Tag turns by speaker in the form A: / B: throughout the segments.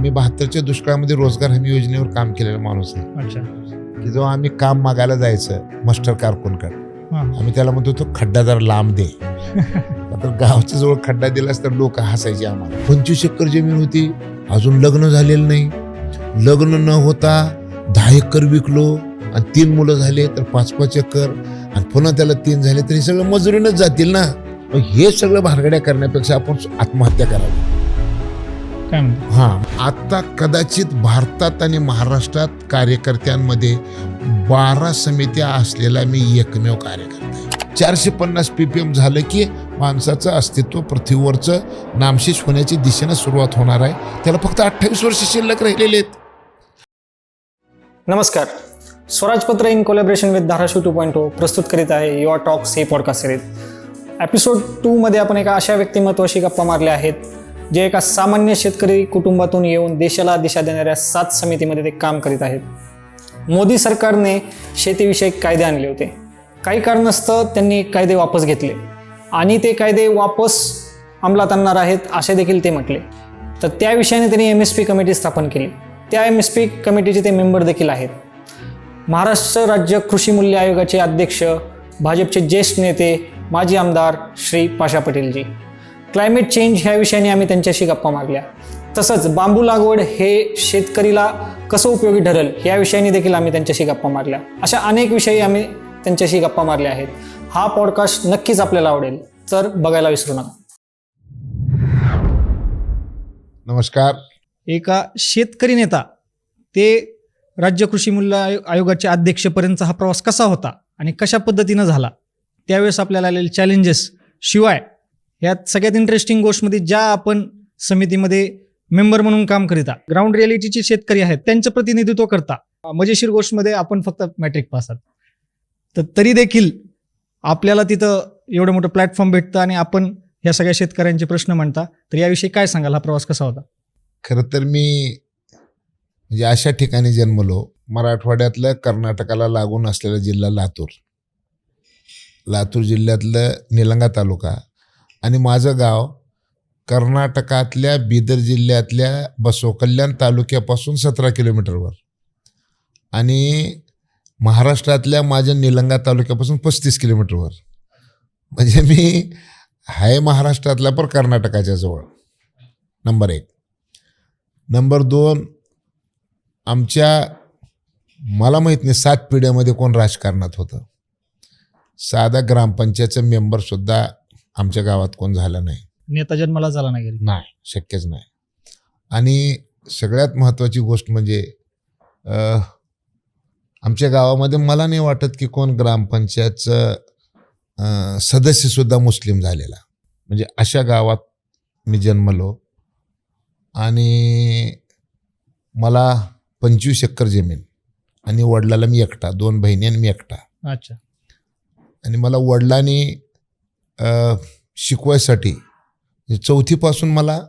A: मी 72च्या दुष्काळामध्ये रोजगार हमी योजनेवर काम केलेला माणूस आहे.
B: अच्छा.
A: की जेव्हा आम्ही काम मागायला जायचं मास्टर कारकुनकडे, आम्ही त्याला म्हणतो तो खड्डा जरा लांब दे. तर गावच्या जवळ खड्डा दिलास तर लोक हसायचे आम्हाला. 25 एकर जमीन होती, अजून लग्न झालेलं नाही. लग्न न होता 10 एकर विकलो आणि 3 मुलं झाले तर 5-5 एकर आणि पुन्हा त्याला 3 झाले तरी सगळं मजुरीनच जातील ना. मग हे सगळं भानगड्या करण्यापेक्षा आपण आत्महत्या करावी.
B: काय म्हणतो?
A: आता कदाचित भारतात आणि महाराष्ट्रात कार्यकर्त्यांमध्ये 12 समित्या असलेला मी एकमेव कार्यकर्ता आहे. 450 PPM झालं की माणसाचं अस्तित्व पृथ्वीवरचं नामशेष होण्याची दिशेनं सुरुवात होणार आहे. त्याला फक्त 28 वर्ष शिल्लक राहिलेले आहेत.
B: नमस्कार. स्वराजपत्र इन कोलॅबरेशन विथ धाराशिव 2.0 प्रस्तुत करीत आहे युवा टॉक्स हे पॉडकास्ट सिरीज. एपिसोड 2 मध्ये आपण एका अशा व्यक्तिमत्वाशी गप्पा मारल्या आहेत जे एका सामान्य शेतकरी कुटुंबातून येऊन देशाला दिशा देणाऱ्या 7 समितीमध्ये ते काम करीत आहेत. मोदी सरकारने शेतीविषयक कायदे आणले होते. काही कारणास्तव त्यांनी कायदे वापस घेतले आणि ते कायदे वापस अंमलात आणणार आहेत असे देखील ते म्हटले. तर त्या विषयाने त्यांनी MSP कमिटी स्थापन केली. त्या MSP कमिटीचे ते मेंबर देखील आहेत. महाराष्ट्र राज्य कृषी मूल्य आयोगाचे अध्यक्ष, भाजपचे ज्येष्ठ नेते, माजी आमदार श्री पाशा पटेलजी. क्लायमेट चेंज ह्या विषयाने आम्ही त्यांच्याशी गप्पा मारल्या. तसंच बांबू लागवड हे शेतकरीला कसं उपयोगी ठरेल या विषयाने देखील आम्ही त्यांच्याशी गप्पा मारल्या. अशा अनेक विषयी आम्ही त्यांच्याशी गप्पा मारल्या आहेत. हा पॉडकास्ट नक्कीच आपल्याला आवडेल, तर बघायला विसरू नका.
A: नमस्कार.
B: एका शेतकरी नेता ते राज्य कृषी मूल्य आयोगाच्या अध्यक्षपर्यंतचा हा प्रवास कसा होता आणि कशा पद्धतीनं झाला, त्यावेळेस आपल्याला आलेले चॅलेंजेस, शिवाय यात सगळ्यात इंटरेस्टिंग गोष्टमध्ये ज्या आपण समितीमध्ये मेंबर म्हणून काम करीता ग्राउंड रियालिटीचे शेतकरी आहेत त्यांचं प्रतिनिधित्व करता, मजेशीर गोष्टमध्ये आपण फक्त मॅट्रिक पास आहात, तर तरी देखील आपल्याला तिथं एवढं मोठं प्लॅटफॉर्म भेटतं आणि आपण ह्या सगळ्या शेतकऱ्यांचे प्रश्न म्हणता. तर याविषयी काय सांगाल? हा प्रवास कसा होता?
A: खरं तर मी म्हणजे अशा ठिकाणी जन्मलो, मराठवाड्यातलं कर्नाटकाला लागून असलेला जिल्हा लातूर जिल्ह्यातलं निलंगा तालुका आणि माझं गाव कर्नाटकातल्या बिदर जिल्ह्यातल्या बसवकल्याण तालुक्यापासून 17 किलोमीटरवर आणि महाराष्ट्रातल्या माझ्या निलंगा तालुक्यापासून 35 किलोमीटरवर. म्हणजे मी आहे महाराष्ट्रातला पण कर्नाटकाच्या जवळ. नंबर 1. नंबर 2, मला माहीत नाही 7 पिढ्यामध्ये कोण राजकारणात होतं. साधा ग्रामपंचायतचं मेंबरसुद्धा आमच्या गावात कोण झालं नाही.
B: नेता जन्माला झाला नाही घरी?
A: नाही, शक्यच नाही. आणि सगळ्यात महत्त्वाची गोष्ट म्हणजे आमच्या गावामध्ये मला नाही वाटत की कोण ग्रामपंचायतचं सदस्यसुद्धा मुस्लिम झालेला. म्हणजे अशा गावात मी जन्मलो आणि मला 25 एकर जमीन आणि वडिलाला मी एकटा, 2 बहिणी आणि मी एकटा.
B: अच्छा. आणि
A: मला वडिलांनी शिकवायसाठी 4थीपासून मला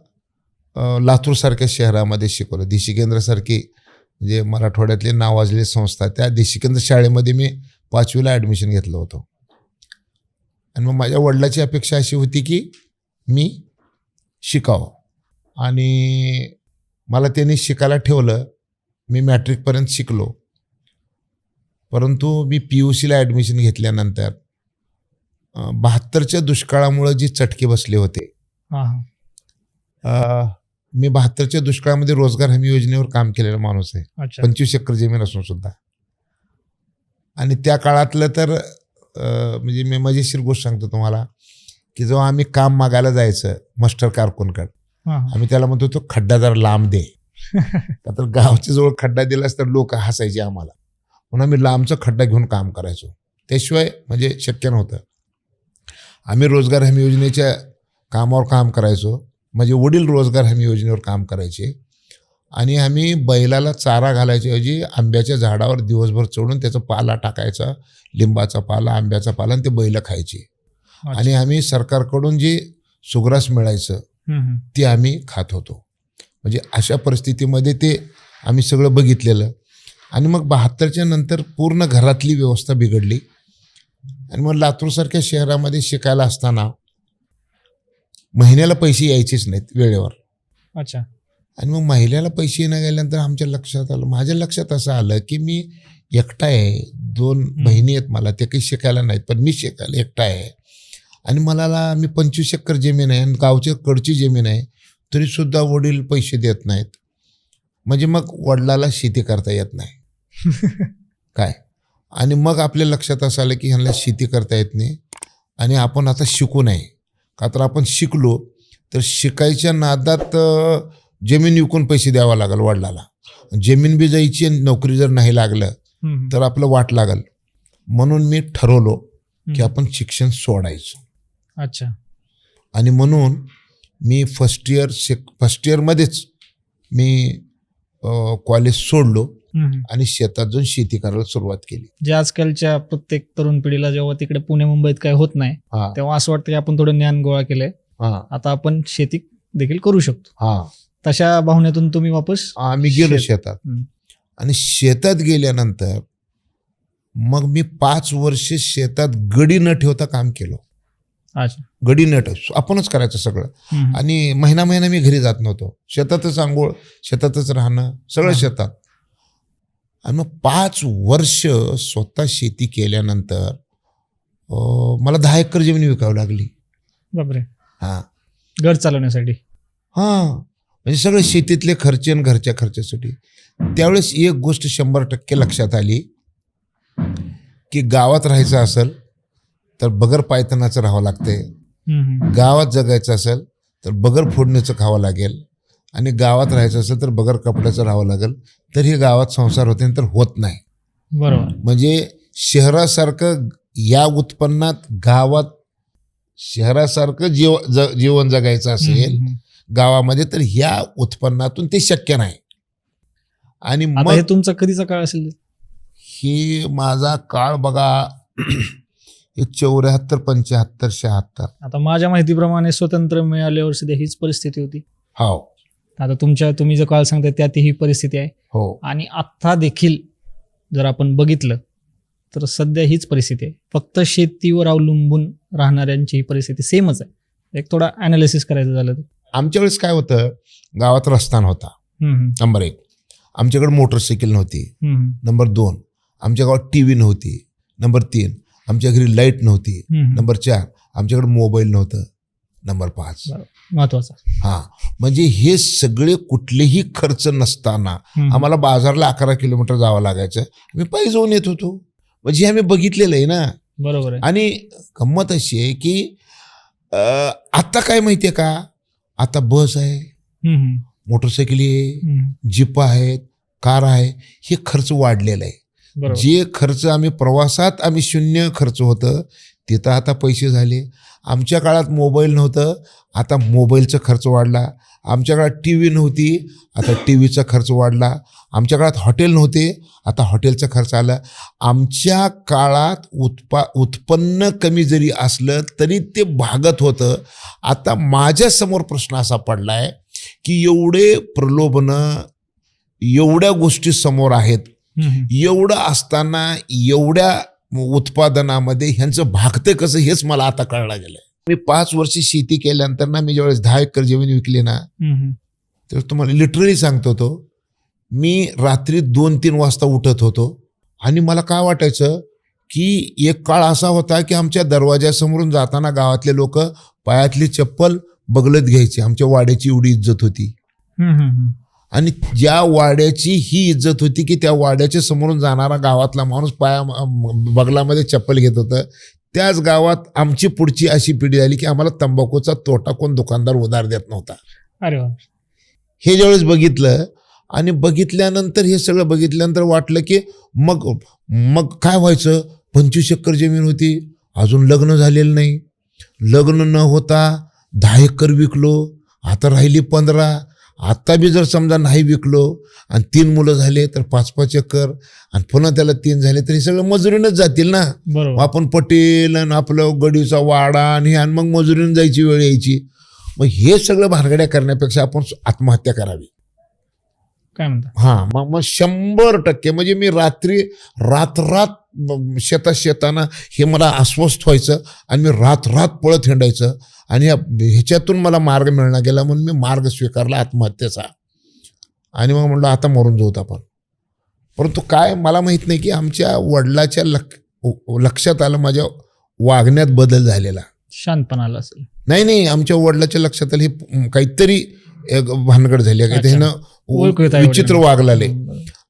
A: लातूरसारख्या शहरामध्ये शिकवलं. देशिकेंद्रसारखी म्हणजे मराठवाड्यातली नावाजलेली संस्था, त्या देशिकेंद्र शाळेमध्ये मी 5वीला ॲडमिशन घेतलं होतं. आणि मग माझ्या वडिलाची अपेक्षा अशी होती की मी शिकावं आणि मला त्यांनी शिकायला ठेवलं. मी मॅट्रिकपर्यंत शिकलो, परंतु मी PUCला ॲडमिशन घेतल्यानंतर 72च्या दुष्काळामुळं जी चटके बसले होते, मी 72च्या दुष्काळामध्ये रोजगार हमी योजनेवर काम केलेला माणूस आहे. 25 एकर जमीन असून सुद्धा. आणि त्या काळातलं तर म्हणजे मी मजेशीर गोष्ट सांगतो तुम्हाला की जेव्हा आम्ही काम मागायला जायचं मास्टर कारकुनकडे, आम्ही त्याला म्हणतो तो खड्डा जरा लांब दे. तर गावच्या जवळ खड्डा दिलास तर लोक हसायचे आम्हाला, म्हणून आम्ही लांबचा खड्डा घेऊन काम करायचो. त्याशिवाय म्हणजे शक्य नव्हतं. आम्ही रोजगार हमी योजनेच्या कामावर काम करायचो. माझे वडील रोजगार हमी योजनेवर काम करायचे आणि आम्ही बैलाला चारा घालायच्याऐवजी आंब्याच्या झाडावर दिवसभर चढून त्याचा पाला टाकायचा, लिंबाचा पाला, आंब्याचा पाला, आणि ते बैल खायचे. आणि आम्ही सरकारकडून जे सुग्रास मिळायचं ते आम्ही खात होतो. म्हणजे अशा परिस्थितीमध्ये ते आम्ही सगळं बघितलेलं. आणि मग 72च्या नंतर पूर्ण घरातली व्यवस्था बिघडली आणि मग लातूरसारख्या शहरामध्ये शिकायला असताना महिन्याला पैसे यायचेच नाहीत वेळेवर.
B: अच्छा.
A: आणि मग महिलेला पैसे न गेल्यानंतर आमच्या लक्षात आलं, माझ्या लक्षात असं आलं की मी एकटा आहे, 2 बहिणी आहेत मला, ते काही शिकायला नाहीत, पण मी शिकायला एकटा आहे. आणि मला मी 25 एकर जमीन आहे आणि गावच्या कडची जमीन आहे, तरीसुद्धा वडील पैसे देत नाहीत. म्हणजे मग वडिलाला शेती करता येत नाही काय. आणि मग आपल्या लक्षात असं आलं की ह्यांना शेती करता येत नाही आणि आपण आता शिकू नये. का तर आपण शिकलो तर शिकायच्या नादात जमीन विकून पैसे द्यावा लागेल वडिलाला. जमीन बी जायची आणि नोकरी जर नाही लागलं तर आपलं वाट लागल. म्हणून मी ठरवलो की आपण शिक्षण सोडायचं.
B: अच्छा.
A: आणि म्हणून मी फर्स्ट इयरमध्येच मी कॉलेज सोडलो आणि शेतात जाऊन शेती करायला सुरुवात केली.
B: जे आजकालच्या प्रत्येक तरुण पिढीला जेव्हा तिकडे पुणे मुंबईत काही होत नाही तेव्हा असं वाटतं की आपण थोडं ज्ञान गोळा केलंय, आता आपण शेती देखील करू शकतो. तशा भावनेतून तुम्ही वापस
A: आम्ही गेलो शेतात. आणि शेतात गेल्यानंतर मग मी 5 वर्ष शेतात गडी न ठेवता काम केलं.
B: अच्छा.
A: गडी न ठेव, आपणच करायचं सगळं. आणि महिना मी घरी जात नव्हतो, शेतातच आंघोळ, शेतातच राहणं, सगळं शेतात. आणि मग 5 वर्ष स्वतः शेती केल्यानंतर मला 10 एकर जमीन विकावी लागली.
B: बापरे.
A: हां,
B: घर चालवण्यासाठी.
A: म्हणजे सगळे शेतीतले खर्च आणि घरच्या खर्चासाठी. त्यावेळेस एक गोष्ट 100% लक्षात आली की गावात राहायचं असेल तर बगर पायतनाचं राहावं लागतंय, गावात जगायचं असेल तर बगर फोडणीचं खावं लागेल, आणि गावात राहायचं असेल तर बगर कपड्याचं राहावं लागेल. तर हे गावात संसार होते तर होत नाही.
B: बरोबर.
A: म्हणजे शहरासारखं या उत्पन्नात गावात शहरासारखं जीवन जगायचं असेल गावामध्ये तर ह्या उत्पन्नातून ते शक्य नाही. आणि मग
B: हे तुमचा कधीचा काळ असेल?
A: ही माझा काळ बघा 74, 75, 76.
B: आता माझ्या माहितीप्रमाणे स्वतंत्र मिळाल्यावर सध्या हीच परिस्थिती होती.
A: हो.
B: आता तुम्ही जो काळ सांगताय त्यात ही परिस्थिती आहे.
A: हो.
B: आणि आता देखील जर आपण बघितलं तर सध्या हीच परिस्थिती आहे. फक्त शेतीवर अवलंबून राहणाऱ्यांची ही परिस्थिती सेमच आहे. एक थोडा अनालिसिस करायचं झालं तर
A: आमच्या वेळेस काय होतं, गावात रस्ता नव्हता. नंबर 1. आमच्याकडे मोटरसायकल नव्हती. नंबर 2. आमच्या गावात टीव्ही नव्हती. नंबर 3. आमच्या घरी लाईट नव्हती. नंबर 4. आमच्याकडे मोबाईल नव्हतं. नंबर 5.
B: महत्वाचा.
A: म्हणजे हे सगळे कुठलेही खर्च नसताना आम्हाला बाजारला 11 किलोमीटर जावं लागायचं. आम्ही पायी जाऊन येत होतो. म्हणजे आम्ही बघितलेलं आहे ना.
B: बरोबर आहे.
A: आणि गंमत अशी आहे की आता काय माहितीये का, आता बस आहे, मोटरसायकली आहे, जीप आहेत, कार आहे, हे खर्च वाढलेला आहे. जे खर्च आम्ही प्रवासात आम्ही 0 खर्च होतं तिथं आता पैसे झाले. आमच्या काळात मोबाईल नव्हतं, आता मोबाईलचा खर्च वाढला. आमच्या काळात टीव्ही नव्हती, आता टीव्हीचा खर्च वाढला. आमच्या काळात हॉटेल नव्हते, आता हॉटेलचा खर्च आला. आमच्या काळात उत्पन्न कमी जरी असलं तरी ते भागत होतं. आता माझ्यासमोर प्रश्न असा पडला आहे की एवढे प्रलोभनं, एवढ्या गोष्टी समोर आहेत, एवढं असताना एवढ्या उत्पादनामध्ये ह्यांचं भागते कसं हेच मला आता कळलं गेलंय. मी 5 वर्ष शेती केल्यानंतर ना, मी ज्यावेळेस 10 एकर जमीन विकली ना, तर तुम्हाला लिटरली सांगतो तो, मी रात्री 2-3 वाजता उठत होतो. आणि मला काय वाटायचं की एक काळ असा होता की आमच्या दरवाजासमोरून जाताना गावातले लोक पायातली चप्पल बगलत घ्यायचे. आमच्या वाड्याची एवढी इज्जत होती. आणि ज्या वाड्याची ही इज्जत होती की त्या वाड्याच्या समोरून जाणारा गावातला माणूस बगलामध्ये चप्पल घेत होतं. त्याच गावात आमची पुढची अशी पिढी झाली की आम्हाला तंबाखूचा तोटा कोण दुकानदार उधार देत नव्हता.
B: अरे वा.
A: हे ज्यावेळेस बघितलं आणि बघितल्यानंतर हे सगळं बघितल्यानंतर वाटलं की मग काय व्हायचं. 25 एकर जमीन होती, अजून लग्न झालेलं नाही. लग्न न होता 10 एकर विकलो, आता राहिली 15. आता बी जर समजा नाही विकलो आणि 3 मुलं झाले तर 5-5 एकर, आणि पुन्हा त्याला 3 झाले तरी सगळं मजुरीनंच जातील ना. आपण पटेल आणि आपलं गडीचा वाडा आणि मग मजुरीनं जायची वेळ यायची. मग हे सगळं भानगड्या करण्यापेक्षा आपण आत्महत्या करावी.
B: काय म्हणता?
A: मग 100% म्हणजे मी रात्र शेताना हे मला अस्वस्थ व्हायचं आणि मी रात पळत हिंडायचं. आणि ह्याच्यातून मला मार्ग मिळणार गेला म्हणून मी मार्ग स्वीकारला आत्महत्येचा. आणि मग म्हणलं आता मरून जाऊत आपण. परंतु काय मला माहीत नाही की आमच्या वडिलाच्या लक्षात आलं, माझ्या वागण्यात बदल झालेला.
B: शांतपणा आला असेल.
A: नाही, आमच्या वडिलाच्या लक्षात आलं हे काहीतरी एक भानगड झाली, काही त्यानं विचित्र वागलाले.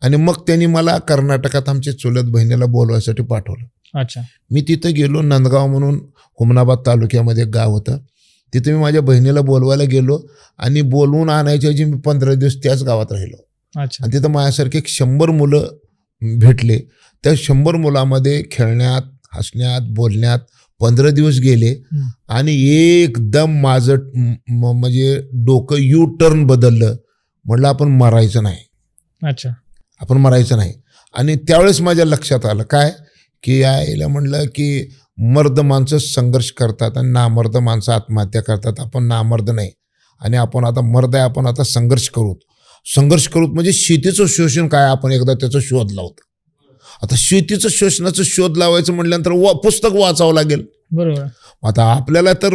A: आणि मग त्यांनी मला कर्नाटकात आमच्या चुलत बहिणीला बोलवायसाठी पाठवलं.
B: अच्छा.
A: मी तिथं गेलो. नंदगाव म्हणून हुमनाबाद तालुक्यामध्ये एक गाव होतं. तिथे मी माझ्या बहिणीला बोलवायला गेलो आणि बोलवून आणायच्या ऐवजी मी 15 दिवस त्याच गावात राहिलो.
B: अच्छा.
A: आणि तिथं माझ्यासारखे 100 मुलं भेटले. त्या 100 मुलामध्ये खेळण्यात, हसण्यात, बोलण्यात 15 दिवस गेले. आणि एकदम माझं म्हणजे डोकं यू टर्न बदललं. म्हटलं आपण मरायचं नाही.
B: अच्छा.
A: आपण मरायचं नाही. आणि त्यावेळेस माझ्या लक्षात आलं काय की यायला म्हणलं की मर्द माणसं संघर्ष करतात आणि नामर्द माणसं आत्महत्या करतात. आपण नामर्द नाही आणि आपण आता मर्द आहे. आपण आता संघर्ष करूत म्हणजे शेतीचं शोषण काय, आपण एकदा त्याचा शोध लावतो. आता शेतीचं शोषणाचा शोध लावायचं म्हटल्यानंतर पुस्तक वाचावं लागेल.
B: बरोबर.
A: आता आपल्याला तर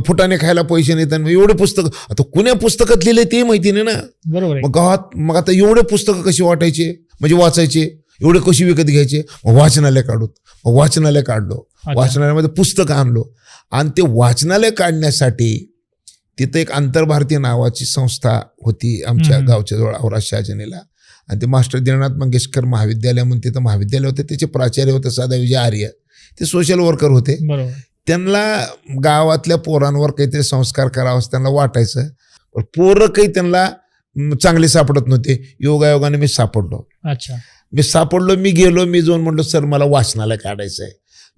A: फुटाणे खायला पैसे नाहीत आणि एवढे पुस्तक आता कुण्या पुस्तकात लिहिले ते माहिती नाही ना.
B: बरोबर.
A: मग गावात मग आता एवढे पुस्तकं कशी वाटायचे, म्हणजे वाचायचे, एवढे कशी विकत घ्यायचे. मग वाचनालय काढलो. वाचनालयामध्ये पुस्तकं आणलो. आणि ते वाचनालय काढण्यासाठी तिथं एक आंतरभारतीय नावाची संस्था होती आमच्या गावच्या जवळ औराद शहाजनीला. आणि ते मास्टर दीनानाथ मंगेशकर महाविद्यालय म्हणून तिथं महाविद्यालय होते. त्याचे प्राचार्य होते साधा विजय आर्य. ते सोशल वर्कर होते. त्यांना गावातल्या पोरांवर काहीतरी संस्कार करावं त्यांना वाटायचं. पोरं काही त्यांना चांगले सापडत नव्हते. योगायोगाने मी सापडलो.
B: अच्छा.
A: मी गेलो. मी जाऊन म्हटलं सर मला वाचनालय काढायचं आहे.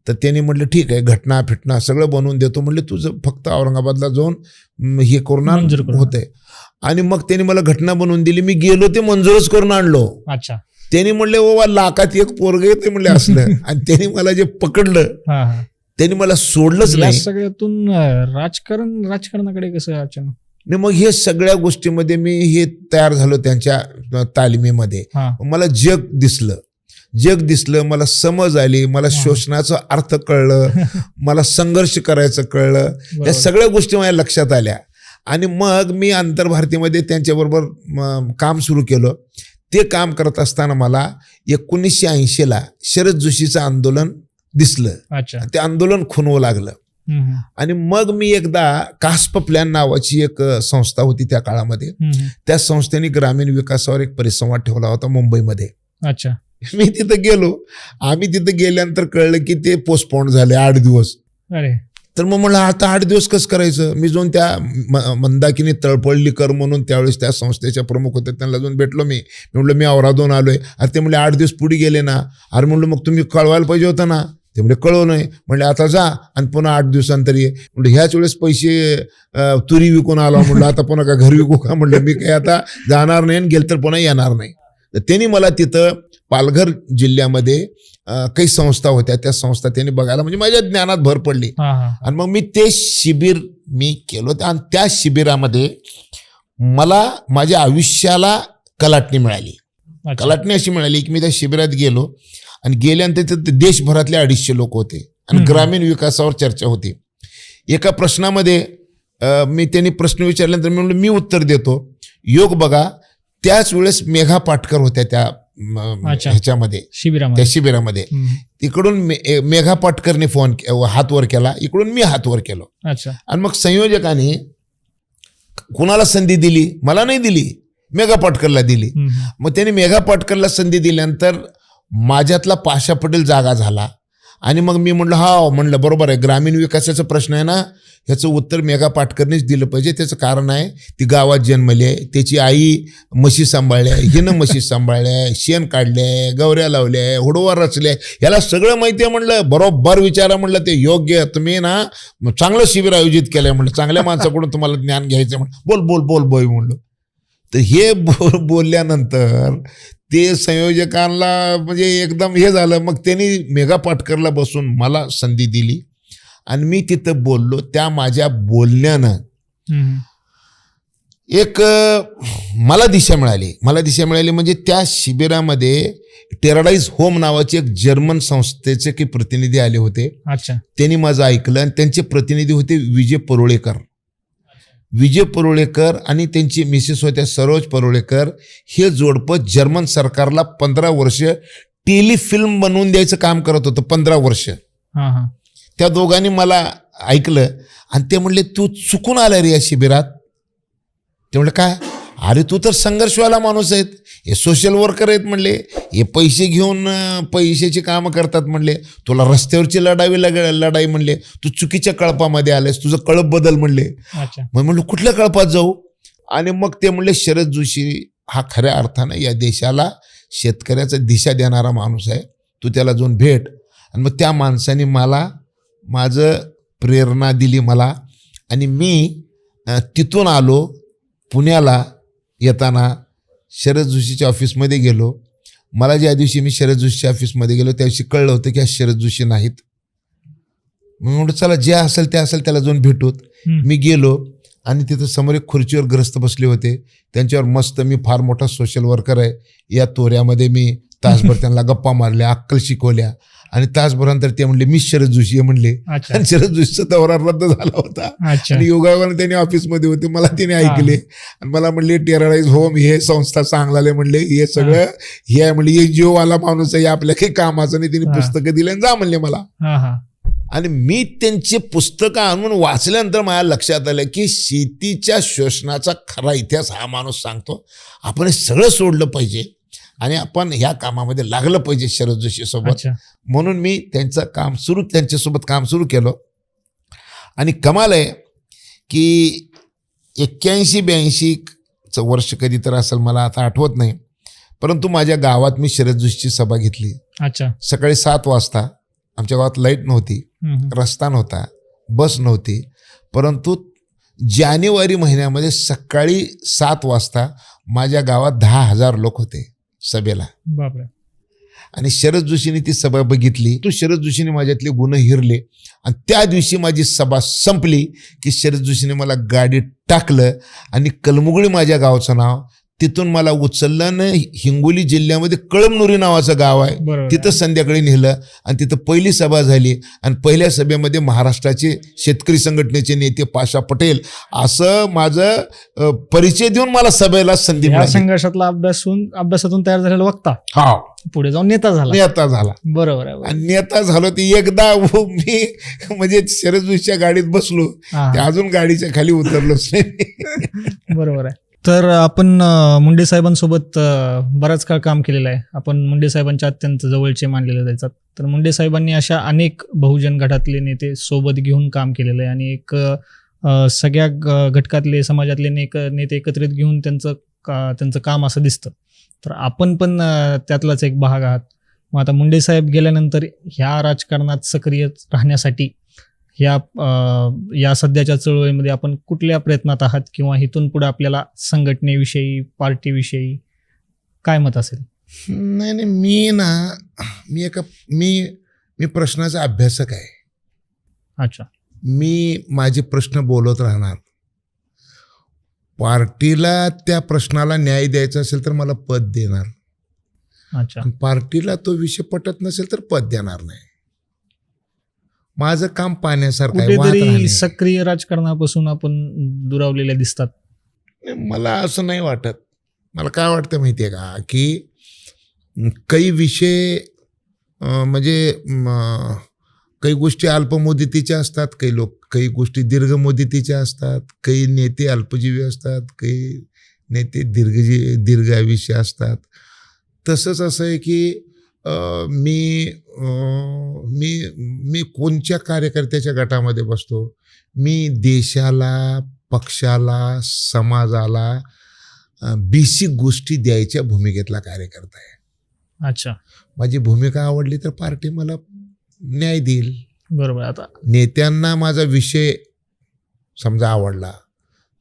A: तर त्यांनी म्हटलं ठीक आहे, घटना फिटना सगळं बनवून देतो. म्हटलं तुझं फक्त औरंगाबादला जाऊन हे करून होतंय. आणि मग त्यांनी मला घटना बनवून दिली. मी गेलो, ते मंजूरच करून आणलो.
B: अच्छा.
A: त्यांनी म्हणले बाबा लाखात एक पोरग येते म्हणले असलं. आणि त्यांनी मला जे पकडलं त्यांनी मला सोडलंच नाही.
B: सगळ्यातून राजकारणाकडे कसं अचानक
A: नाही. मग हे सगळ्या गोष्टीमध्ये मी हे तयार झालो त्यांच्या तालिमीमध्ये. मला जग दिसलं, मला समज आली, मला शोषणाचा अर्थ कळलं, मला संघर्ष करायचं कळलं. या सगळ्या गोष्टी माझ्या लक्षात आल्या. आणि मग मी आंतरभारतीमध्ये त्यांच्याबरोबर काम सुरू केलं. ते काम करत असताना मला 1980ला शरद जोशीचं आंदोलन दिसलं. ते आंदोलन खुणवं लागलं. आणि मग मी एकदा कास्प प्लॅन नावाची एक संस्था होती त्या काळामध्ये. त्या संस्थेने ग्रामीण विकासावर एक परिसंवाद ठेवला होता मुंबईमध्ये.
B: अच्छा.
A: मी तिथं गेलो. आम्ही तिथं गेल्यानंतर कळलं की ते पोस्टपोन झाले 8 दिवस. तर मग म्हणलं आता 8 दिवस कसं करायचं. मी जाऊन त्या मंदाकिनी तळपळलीकर म्हणून त्यावेळेस त्या संस्थेच्या प्रमुख होते, त्यांना जाऊन भेटलो. मी म्हणलं मी औरादून आलोय. अरे ते म्हणले 8 दिवस पुढे गेले ना. अरे म्हणलं मग तुम्ही कळवायला पाहिजे होतं ना. ते म्हणजे कळवलं नाही. म्हणले आता जा आणि पुन्हा 8 दिवसांतर ये. म्हणलं ह्याच वेळेस पैसे तुरी विकून आलो. म्हणलं आता पुन्हा का घर विकू का. म्हणलं मी काही आता जाणार नाही आणि गेलं तर पुन्हा येणार नाही. तर त्यांनी मला तिथं पालघर जिल्ह्यामध्ये काही संस्था होत्या, त्या संस्था त्यांनी बघायला, म्हणजे माझ्या ज्ञानात भर पडली. आणि मग मी ते शिबिर केलो. आणि त्या शिबिरामध्ये मला माझ्या आयुष्याला कलाटणी मिळाली. कलाटणी अशी मिळाली की मी त्या शिबिरात गेलो आणि गेल्यानंतर तिथे देशभरातले 250 लोक होते आणि ग्रामीण विकासावर चर्चा होती. एका प्रश्नामध्ये त्यांनी प्रश्न विचारल्यानंतर मी म्हणलं मी उत्तर देतो. योग बघा, त्याच वेळेस मेघा पाटकर होत्या त्या ह्याच्यामध्ये, त्या शिबिरामध्ये. इकडून मेघा पाटकरने हात वर केला, इकडून मी हात वर केलो. आणि मग संयोजकाने कुणाला संधी दिली, मला नाही दिली, मेघा पाटकरला दिली. मग त्याने मेघा पाटकरला संधी दिल्यानंतर माझ्यातला पाशा पटेल जागा झाला. आणि मग मी म्हणलं म्हणलं बरोबर आहे, ग्रामीण विकासाचा प्रश्न आहे ना, ह्याचं उत्तर मेघा पाटकरनेच दिलं पाहिजे. त्याचं कारण आहे ती गावात जन्मली आहे, त्याची आई म्हशी सांभाळल्या, हिनं म्हशी सांभाळल्या, शेण काढल्या, गवऱ्या लावल्या, हुडवा रचल्या, याला सगळं माहिती आहे. म्हणलं बरोबर विचारा. म्हणलं ते योग्य, तुम्ही ना चांगलं शिबिर आयोजित केलंय. म्हणलं चांगल्या माणसाकडून तुम्हाला ज्ञान घ्यायचं. म्हणलं बोल म्हणलं. तर हे बोलल्यानंतर ते संयोजकांना म्हणजे एकदम हे झालं. मग त्यांनी मेघा पाटकरला बसून मला संधी दिली आणि मी तिथं बोललो. त्या माझ्या बोलण्यानं एक मला दिशा मिळाली. म्हणजे त्या शिबिरामध्ये टेराडाईज होम नावाचे एक जर्मन संस्थेचे काही प्रतिनिधी आले होते. त्यांनी माझं ऐकलं आणि त्यांचे प्रतिनिधी होते विजय परुळेकर. विजय परुळेकर आणि त्यांची मिसेस होत्या सरोज परुळेकर, हे जोडपं जर्मन सरकारला 15 वर्ष टेलिफिल्म बनवून द्यायचं काम करत होतं. 15 वर्ष. त्या दोघांनी मला ऐकलं आणि ते म्हणले तू चुकून आला रे या शिबिरात. ते म्हणले काय? अरे तू तर संघर्षवाला माणूस आहेत, हे सोशल वर्कर आहेत म्हणले, हे पैसे घेऊन पैशाची कामं करतात म्हणले, तुला रस्त्यावरची लढाई म्हणले, तू चुकीच्या कळपामध्ये आलेस, तुझं कळप बदल म्हणले. मग म्हणलं कुठल्या कळपात जाऊ? आणि मग ते म्हणले शरद जोशी हा खऱ्या अर्थानं या देशाला शेतकऱ्याचा दिशा देणारा माणूस आहे, तू त्याला जाऊन भेट. आणि मग त्या माणसाने मला माझं प्रेरणा दिली मला, आणि मी तिथून आलो पुण्याला. येताना शरद जोशीच्या ऑफिसमध्ये गेलो. मला ज्या दिवशी मी शरद जोशीच्या ऑफिसमध्ये गेलो त्या दिवशी कळलं होतं की हा शरद जोशी नाहीत. मी म्हणतो चला जे असेल ते असेल त्याला जाऊन भेटूत. मी गेलो आणि तिथं समोर एक खुर्चीवर ग्रस्त बसले होते. त्यांच्यावर मस्त मी फार मोठा सोशल वर्कर आहे या तोऱ्यामध्ये मी तासभर त्यांना गप्पा मारल्या, अक्कल शिकवल्या. आणि तासभरानंतर ते म्हणले मी शरद जोशी आहे म्हणले. आणि शरद जोशीचा दौरा रद्द झाला होता. आणि योगायोगाने त्यांनी ऑफिसमध्ये होते, मला त्याने ऐकले आणि मला म्हणले टेरराईज होम हे संस्था चांगला म्हणले, हे सगळं हे आहे म्हणले, हे जीववाला माणूस आहे, आपल्या काही कामाचं नाही. त्यांनी पुस्तकं दिले आणि जा म्हणले मला. आणि मी त्यांची पुस्तकं आणून वाचल्यानंतर माझ्या लक्षात आलं की शेतीच्या शोषणाचा खरा इतिहास हा माणूस सांगतो. आपण हे सगळं सोडलं पाहिजे आणि आपण ह्या कामामध्ये लागलं पाहिजे शरद जोशी सोबत. म्हणून मी त्यांच्यासोबत काम सुरू केलं. आणि कमाल आहे की 81-82 वर्ष कधी तर असेल, मला आता आठवत नाही, परंतु माझ्या गावात मी शरद जोशीची सभा घेतली. सकाळी 7 वाजता. आमच्या गावात लाईट नव्हती, रस्ता नव्हता, बस नव्हती, परंतु जानेवारी महिन्यामध्ये सकाळी 7 वाजता माझ्या गावात 10,000 लोक होते सभेला. बापरे. आणि शरद जोशीने ती सभा बघितली. तो शरद जोशीने माझ्यातले गुण हिरले आणि त्या दिवशी माझी सभा संपली की शरद जोशीने मला गाडीत टाकलं आणि कलमुगळी माझ्या गावाचं नाव, तिथून मला उचललं आणि हिंगोली जिल्ह्यामध्ये कळमनुरी नावाचं गाव आहे, तिथं संध्याकाळी नेलं आणि तिथं पहिली सभा झाली. आणि पहिल्या सभेमध्ये महाराष्ट्राचे शेतकरी संघटनेचे नेते पाशा पटेल असं माझं परिचय देऊन मला सभेला संधी मिळाली.
B: संघर्षातला अभ्यासातून तयार झालेला वक्ता पुढे जाऊन नेता झाला. बरोबर आहे.
A: आणि नेता झालो ती एकदा मी म्हणजे शरद जोशीच्या गाडीत बसलो, अजून गाडीच्या खाली उतरलोच नाही.
B: बरोबर आहे. तर आपण मुंडे साहेबांसोबत बराच काळ काम केलेलं आहे. आपण मुंडे साहेबांच्या अत्यंत जवळचे मानलेले जातात. तर मुंडे साहेबांनी अशा अनेक बहुजन गटातले नेते सोबत घेऊन काम केलेलं आहे आणि एक सगळ्या घटकातले समाजातले नेते एकत्रित घेऊन त्यांचं काम असं दिसतं. तर आपण पण त्यातलाच एक भाग आहात. मग आता मुंडे साहेब गेल्यानंतर ह्या राजकारणात सक्रिय राहण्यासाठी या सध्याच्या चळवळीमध्ये आपण कुठल्या प्रयत्नात आहात किंवा इथून पुढे आपल्याला संघटनेविषयी, पार्टीविषयी काय मत असेल?
A: नाही, मी प्रश्नाचा अभ्यासक आहे.
B: अच्छा.
A: मी माझे प्रश्न बोलत राहणार. पार्टीला त्या प्रश्नाला न्याय द्यायचा असेल तर मला पद देणार.
B: अच्छा.
A: पार्टीला तो विषय पटत नसेल तर पद देणार नाही. माझं काम पाण्यासारखं आहे.
B: सक्रिय राजकारणापासून आपण दुरावलेले दिसतात.
A: मला असं नाही वाटत. मला काय वाटतं माहितीये का की काही विषय म्हणजे काही गोष्टी अल्पमुदतीच्या असतात, काही गोष्टी दीर्घ मुदतीच्या असतात, काही नेते अल्पजीवी असतात, काही नेते दीर्घ आयुष्य असतात. तसंच असं आहे की मी कोणत्या कार्यकर्त्याच्या गटामध्ये बसतो? मी देशाला, पक्षाला, समाजाला बेसिक गोष्टी द्यायच्या भूमिकेतला कार्यकर्ता आहे.
B: अच्छा.
A: माझी भूमिका आवडली तर पार्टी मला न्याय देईल.
B: बरोबर. आता
A: नेत्यांना माझा विषय समजा आवडला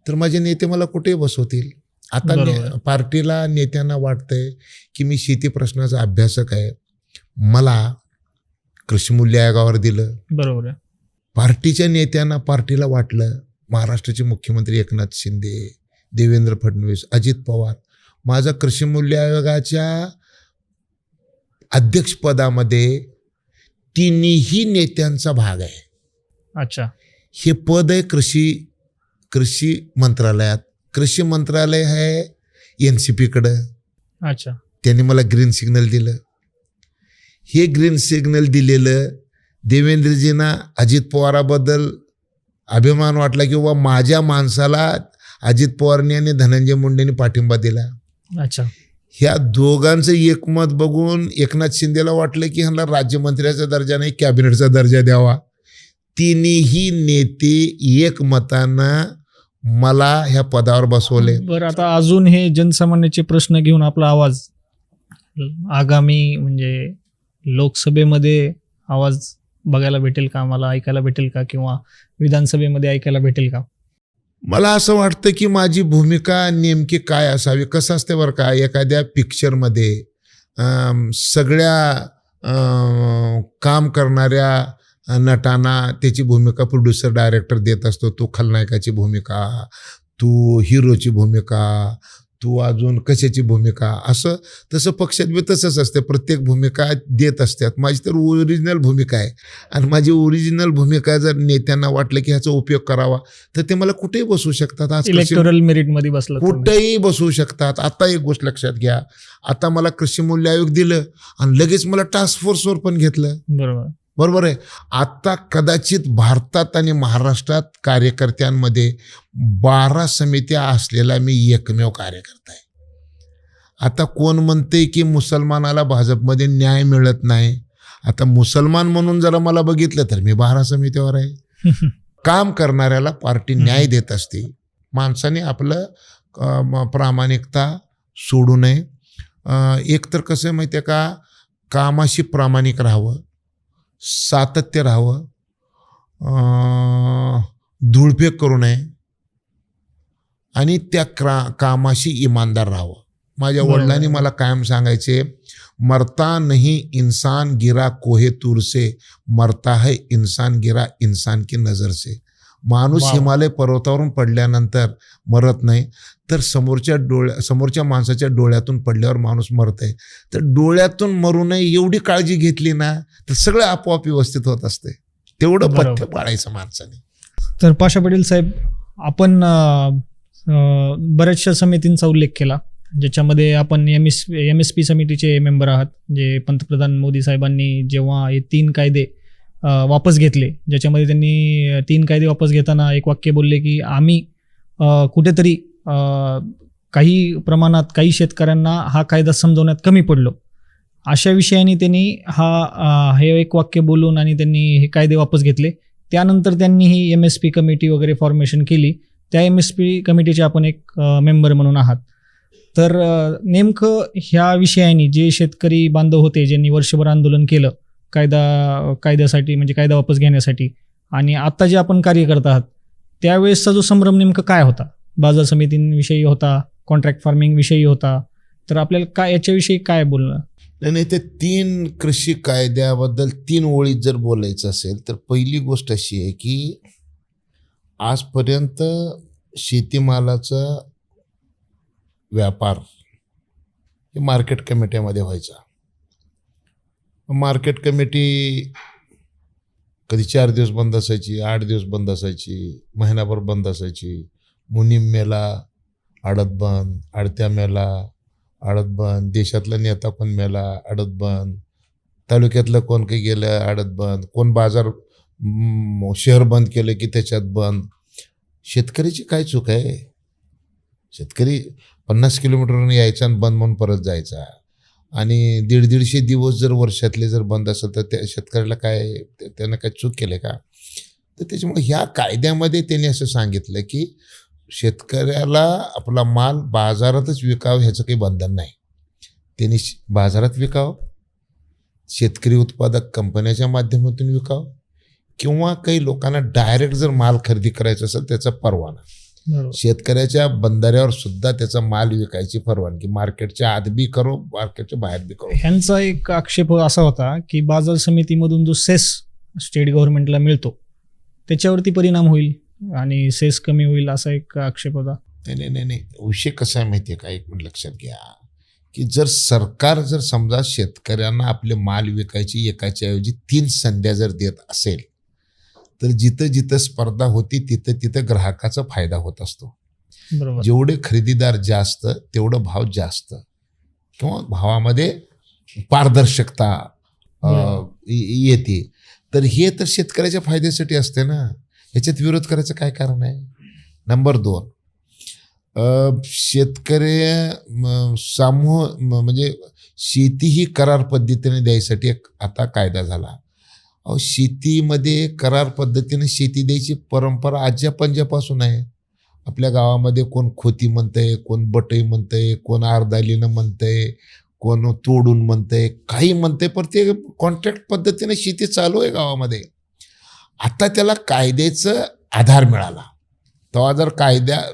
A: तर माझे नेते मला कुठेही बसवतील. आता पार्टीला, नेत्यांना वाटतंय की मी शेती प्रश्नाचा अभ्यासक आहे, मला कृषीमूल्य आयोगावर दिलं.
B: बरोबर आहे.
A: पार्टीच्या नेत्यांना, पार्टीला वाटलं, महाराष्ट्राचे मुख्यमंत्री एकनाथ शिंदे, देवेंद्र फडणवीस, अजित पवार माझा कृषीमूल्य आयोगाच्या अध्यक्षपदामध्ये तिन्ही नेत्यांचा भाग आहे.
B: अच्छा.
A: हे पद आहे कृषी मंत्रालयात. कृषी मंत्रालय आहे NCPकडं.
B: अच्छा.
A: त्यांनी मला ग्रीन सिग्नल दिलं. हे ग्रीन सिग्नल दिलेलं देवेंद्रजींना अजित पवाराबद्दल अभिमान वाटला किंवा माझ्या माणसाला अजित पवारांनी आणि धनंजय मुंडेंनी पाठिंबा दिला.
B: अच्छा.
A: ह्या दोघांचं एकमत बघून एकनाथ शिंदेला वाटलं की ह्यांना राज्यमंत्र्याचा दर्जा नाही, कॅबिनेटचा दर्जा द्यावा. तिन्ही नेते एकमतानं मला ह्या पदावर बसवले.
B: बरं, आता अजून हे जनसामान्याचे प्रश्न घेऊन आपला आवाज आगामी म्हणजे लोकसभेमध्ये आवाज बघायला भेटेल का, मला ऐकायला भेटेल का, किंवा विधानसभेमध्ये ऐकायला भेटेल का?
A: मला असं वाटतं की माझी भूमिका नेमकी काय असावी. कसं असते बरं का, एखाद्या पिक्चरमध्ये सगळ्या काम करणाऱ्या नटांना त्याची भूमिका प्रोड्युसर डायरेक्टर देत असतो. तू खलनायकाची भूमिका, तू हिरोची भूमिका, तू अजून कशाची भूमिका, असं तसं पक्षात बी तसंच असते. प्रत्येक भूमिका देत असतात. माझी तर ओरिजिनल भूमिका आहे आणि माझी ओरिजिनल भूमिका जर नेत्यांना वाटलं की ह्याचा उपयोग करावा तर ते मला कुठेही बसवू शकतात. आज
B: इलेक्टोरल मेरिटमध्ये बसलं
A: कुठेही बसवू शकतात. आता एक गोष्ट लक्षात घ्या, आता मला कृषी मूल्य आयोग दिलं आणि लगेच मला टास्क फोर्सवर पण घेतलं. बरोबर आहे. आता कदाचित भारतात आणि महाराष्ट्रात कार्यकर्त्यांमध्ये 12 समित्या असलेला मी एकमेव कार्यकर्ता आहे. आता कोण म्हणते की मुसलमानाला भाजपमध्ये न्याय मिळत नाही. आता मुसलमान म्हणून जरा मला बघितलं तर मी 12 समित्यावर आहे. काम करणाऱ्याला पार्टी न्याय देत असते. माणसाने आपलं प्रामाणिकता सोडू नये. एक तर कसं आहे माहिती आहे का, कामाशी प्रामाणिक राहावं, सातत्य राहावं, धूळफेक करू नये आणि त्या कामाशी इमानदार राहावं. माझ्या वडिलांनी मला कायम सांगायचे, मरता नहीं इंसान गिरा कोहे तूर से, मरता है इंसान गिरा इंसान की नजर से. माणूस हिमालय पर्वतावरून पडल्यानंतर मरत नाही, तर समोरच्या माणसाच्या डोळ्यातून पडल्यावर माणूस मरत आहे. तर डोळ्यातून मरू नये एवढी काळजी घेतली ना तर सगळं आपोआप व्यवस्थित होत असते. तेवढं पथ्य पाळायचं माणसाने.
B: तर पाशा पटेल साहेब, आपण बऱ्याचशा समितींचा उल्लेख केला, ज्याच्यामध्ये आपण MSP समितीचे मेंबर आहात, जे पंतप्रधान मोदी साहेबांनी जेव्हा हे 3 कायदे वापस घेतले, ज्याच्यामध्ये त्यांनी 3 कायदे वापस घेताना एक वाक्य बोलले की आम्ही कुठेतरी काही प्रमाणात काही शेतकऱ्यांना हा कायदा समजवण्यात कमी पडलो. अशा विषयाने त्यांनी हे एक वाक्य बोलून आणि त्यांनी हे कायदे वापस घेतले. त्यानंतर त्यांनी ही MSP कमिटी वगैरे फॉर्मेशन केली. त्या MSP कमिटीचे आपण एक मेंबर म्हणून आहात. तर नेमकं ह्या विषयाने जे शेतकरी बांधव होते, ज्यांनी वर्षभर आंदोलन केलं कायद्यासाठी, म्हणजे कायदा वापस घेण्यासाठी, आणि आता जे आपण कार्य करत आहात, त्यावेळेसचा जो संभ्रम नेमका काय होता? बाजार समितींविषयी होता, कॉन्ट्रॅक्ट फार्मिंग विषयी होता. तर आपल्याला काय याच्याविषयी काय बोलणं?
A: नाही, ते 3 कृषी कायद्याबद्दल 3 ओळीत जर बोलायचं असेल तर पहिली गोष्ट अशी आहे की आजपर्यंत शेतीमालाचा व्यापार हे मार्केट कमिट्यामध्ये व्हायचा. मार्केट कमिटी कधी 4 दिवस बंद असायची, 8 दिवस बंद असायची, महिनाभर बंद असायची. मुनीम मेला आडत बंद, आडत्या मेला आडत बंद, देशातला नेता कोण मेला आडत बंद, तालुक्यातलं कोण काही गेलं आडत बंद, कोण बाजार शहर बंद केलं की त्याच्यात बंद. शेतकऱ्याची काय चूक आहे? शेतकरी 50 किलोमीटरवरून यायचा आणि बंद म्हणून परत जायचा, आणि 150 दिवस जर वर्षातले जर बंद असेल तर त्या शेतकऱ्याला काय, त्यानं काय चूक केले का? तर त्याच्यामुळे ह्या कायद्यामध्ये त्यांनी असं सांगितलं की शेतकऱ्याला आपला माल बाजारातच विकावं, ह्याचं काही बंधन नाही. त्यांनी बाजारात विकावं, शेतकरी उत्पादक कंपन्याच्या माध्यमातून विकावं, किंवा काही लोकांना डायरेक्ट जर माल खरेदी करायचा असेल त्याचा परवाना. शेतकऱ्याच्या बंधाऱ्यावर सुद्धा त्याचा माल विकायची परवानगी, मार्केटच्या आत बी करो, मार्केटच्या बाहेर बी करो.
B: ह्यांचा एक आक्षेप असा होता की बाजार समितीमधून जो सेस स्टेट गव्हर्नमेंटला मिळतो त्याच्यावरती परिणाम होईल आणि सेस कमी होईल, असा एक आक्षेप होता.
A: नाही, विषय कसा आहे माहिती आहे का? एक मिनिट लक्षात घ्या की जर सरकार जर समजा शेतकऱ्यांना आपले माल विकायची एकाच्या ऐवजी 3 संध्या जर देत असेल तर जिथं जिथं स्पर्धा होती तिथं तिथं ग्राहकाचा फायदा होत असतो.
B: बरोबर.
A: जेवढे खरेदीदार जास्त तेवढं भाव जास्त, किंवा भावामध्ये पारदर्शकता येते. तर हे तर शेतकऱ्याच्या फायद्यासाठी असते ना, ह्याच्यात विरोध करायचं काय कारण आहे? नंबर 2, शेतकरी म्हणजे शेती ही करार पद्धतीने द्यायसाठी एक आता कायदा झाला. शेतीमध्ये करार पद्धतीने शेती द्यायची परंपरा आज्या पंजापासून आहे. आपल्या गावामध्ये कोण खोती म्हणतंय, कोण बटई म्हणतंय, कोण अर्धालीनं म्हणतंय, कोण तोडून म्हणतंय, काही म्हणतंय, पण ते कॉन्ट्रॅक्ट पद्धतीने शेती चालू आहे गावामध्ये. आता त्याला कायद्याचं आधार मिळाला. तेव्हा जर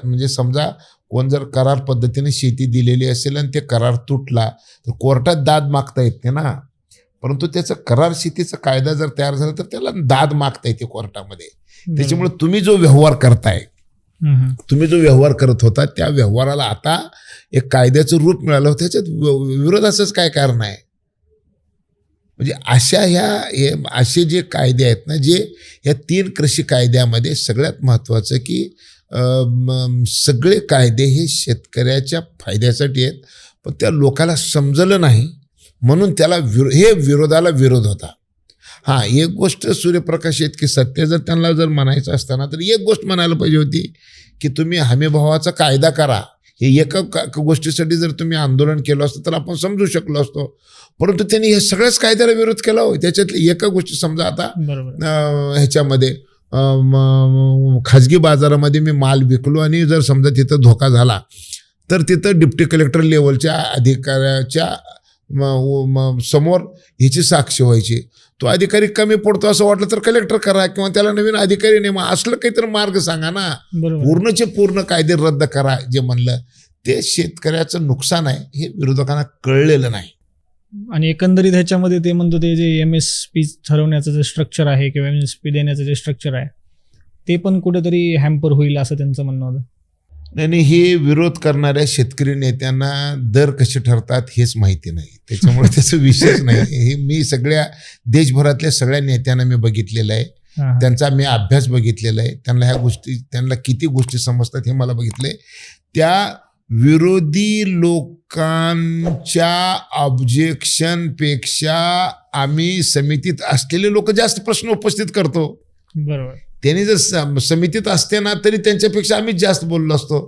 A: म्हणजे समजा कोण जर करार पद्धतीने शेती दिलेली असेल आणि ते करार तुटला तर कोर्टात दाद मागता येते ना, परंतु त्याचं करार शेतीचा कायदा जर तयार झाला तर त्याला दाद मागता येते कोर्टामध्ये. त्याच्यामुळे तुम्ही जो व्यवहार करताय, तुम्ही जो व्यवहार करत होता त्या व्यवहाराला आता एक कायद्याचं रूप मिळालं होतं. त्याच्यात विरोधाचंच काय कारण आहे? म्हणजे असे जे कायदे आहेत ना, जे या 3 कृषी कायद्यामध्ये सगळ्यात महत्त्वाचं की सगळे कायदे हे शेतकऱ्याच्या फायद्यासाठी आहेत, पण त्या लोकाला समजलं नाही म्हणून त्याला विरोधाला विरोध होता. हां, एक गोष्ट सूर्यप्रकाश आहेत की सत्य जर त्यांना जर म्हणायचं असताना तर एक गोष्ट म्हणायला पाहिजे होती की तुम्ही हमीभावाचा कायदा करा. हे एका गोष्टीसाठी जर तुम्ही आंदोलन केलं असतं तर आपण समजू शकलो असतो, परंतु त्यांनी हे सगळ्याच कायद्याला विरोध केला हो. त्याच्यातली एका गोष्टी समजा आता ह्याच्यामध्ये खाजगी बाजारामध्ये मी माल विकलो आणि जर समजा तिथं धोका झाला तर तिथं डिप्टी कलेक्टर लेवलच्या अधिकाऱ्याच्या समोर ह्याची साक्ष व्हायची. तो अधिकारी कमी पडतो असं वाटलं तर कलेक्टर करा किंवा त्याला नवीन अधिकारी नेमा, असलं काहीतरी मार्ग सांगा ना. पूर्णचे पूर्ण कायदे रद्द करा जे म्हणलं ते शेतकऱ्याचं नुकसान आहे हे विरोधकांना कळलेलं नाही.
B: आणि एकंदरीत ह्याच्यामध्ये ते म्हणतो ते जे MSP ठरवण्याचं जे स्ट्रक्चर आहे किंवा MSP देण्याचं जे स्ट्रक्चर आहे ते पण कुठेतरी हॅम्पर होईल असं त्यांचं म्हणणं होतं.
A: आणि हे विरोध करणाऱ्या शेतकरी नेत्यांना दर कसे ठरतात हेच माहिती नाही, त्याच्यामुळे त्याचा विषयच नाही. हे मी सगळ्या देशभरातल्या सगळ्या नेत्यांना मी बघितलेलं आहे, त्यांचा मी अभ्यास बघितलेला आहे. त्यांना किती गोष्टी समजतात हे मला बघितलंय. त्या विरोधी लोकांच्या ऑब्जेक्शनपेक्षा आम्ही समितीत असलेले लोक जास्त प्रश्न उपस्थित करतो.
B: बरोबर.
A: त्यांनी जर समितीत असते ना तरी त्यांच्यापेक्षा आम्हीच जास्त बोललो असतो.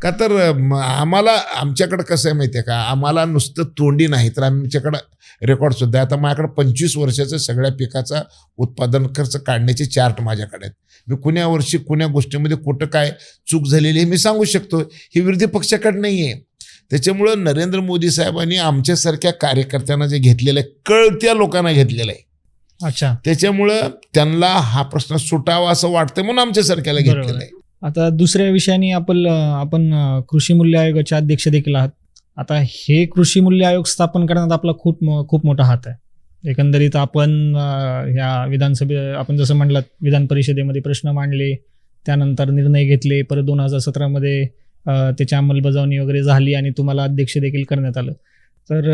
A: का तर आमच्याकडं कसं आहे माहिती आहे का, आम्हाला नुसतं तोंडी नाही तर आमच्याकडं रेकॉर्ड सुद्धा आहे. आता माझ्याकडे 25 वर्षाचा सगळ्या पिकाचा उत्पादन खर्च काढण्याचे चार्ट माझ्याकडे आहेत. मी कुण्या वर्षी कुण्या गोष्टीमध्ये कुठं काय चूक झालेली हे मी सांगू शकतो. हे विरोधी पक्षाकडे नाही आहे. त्याच्यामुळं नरेंद्र मोदी साहेबांनी आमच्यासारख्या कार्यकर्त्यांना जे घेतलेलं आहे, कळत्या लोकांना घेतलेलं आहे.
B: अच्छा.
A: त्याच्यामुळं त्यांना हा प्रश्न सुटावा असं वाटतं म्हणून आमच्यासारख्याला घेतलेलं आहे.
B: आता दुसऱ्या विषयाने आपण कृषी मूल्य आयोगाचे अध्यक्ष देखील आहात. आता हे कृषी मूल्य आयोग स्थापन करण्यात आपला खूप मोठा हात आहे. एकंदरीत आपण ह्या आपण जसं म्हटलं विधान परिषदेमध्ये प्रश्न मांडले, त्यानंतर निर्णय घेतले, परत 2017मध्ये त्याची अंमलबजावणी वगैरे झाली आणि तुम्हाला अध्यक्ष देखील करण्यात आलं. तर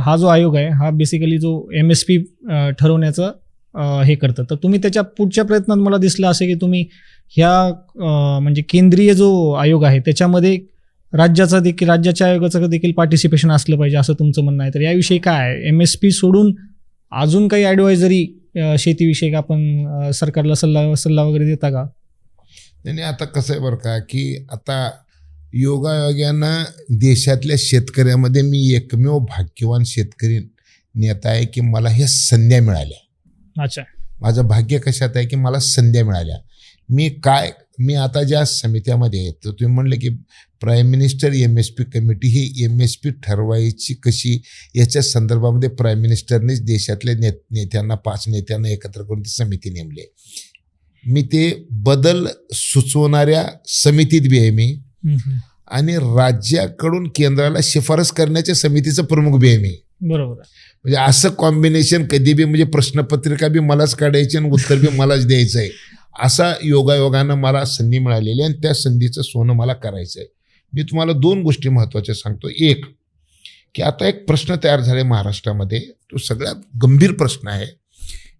B: हा जो आयोग आहे हा बेसिकली जो MSP ठरवण्याचं हे करतं. तर तुम्ही त्याच्या पुढच्या प्रयत्नात मला दिसलं असे की तुम्ही ह्या म्हणजे केंद्रीय जो आयोग आहे त्याच्यामध्ये राज्याच्या आयोगाचं देखील पार्टिसिपेशन असलं पाहिजे असं तुमचं म्हणणं आहे. तर याविषयी काय आहे? MSP सोडून अजून काही ॲडवायझरी शेतीविषयी आपण सरकारला सल्ला वगैरे देता का?
A: नाही, आता कसं आहे बरं का की आता योगायोगानं देशातल्या शेतकऱ्यामध्ये मी एकमेव भाग्यवान शेतकरी नेता आहे की मला ह्या संध्या मिळाल्या.
B: अच्छा.
A: माझं भाग्य कशात आहे की मला संध्या मिळाल्या. मी आता ज्या समित्यामध्ये आहे तर तुम्ही म्हणले की प्राईम मिनिस्टर MSP कमिटी ही MSP ठरवायची कशी याच्या संदर्भामध्ये प्राईम मिनिस्टरनेच देशातल्या नेत्यांना 5 नेत्यांना एकत्र करून ती समिती नेमली. मी ते बदल सुचवणाऱ्या समितीत बी आहे मी आणि राज्याकडून केंद्राला शिफारस करण्याच्या समितीचं प्रमुख बी आहे मी.
B: बरोबर.
A: म्हणजे असं कॉम्बिनेशन कधी बी म्हणजे प्रश्नपत्रिका बी मलाच काढायची आणि उत्तर बी मलाच द्यायचं आहे असा योगायोगानं मला संधी मिळालेली आणि त्या संधीचं सोनं मला करायचं आहे. मी तुम्हाला 2 गोष्टी महत्त्वाच्या सांगतो. एक की आता एक प्रश्न तयार झाला महाराष्ट्रामध्ये, तो सगळ्यात गंभीर प्रश्न आहे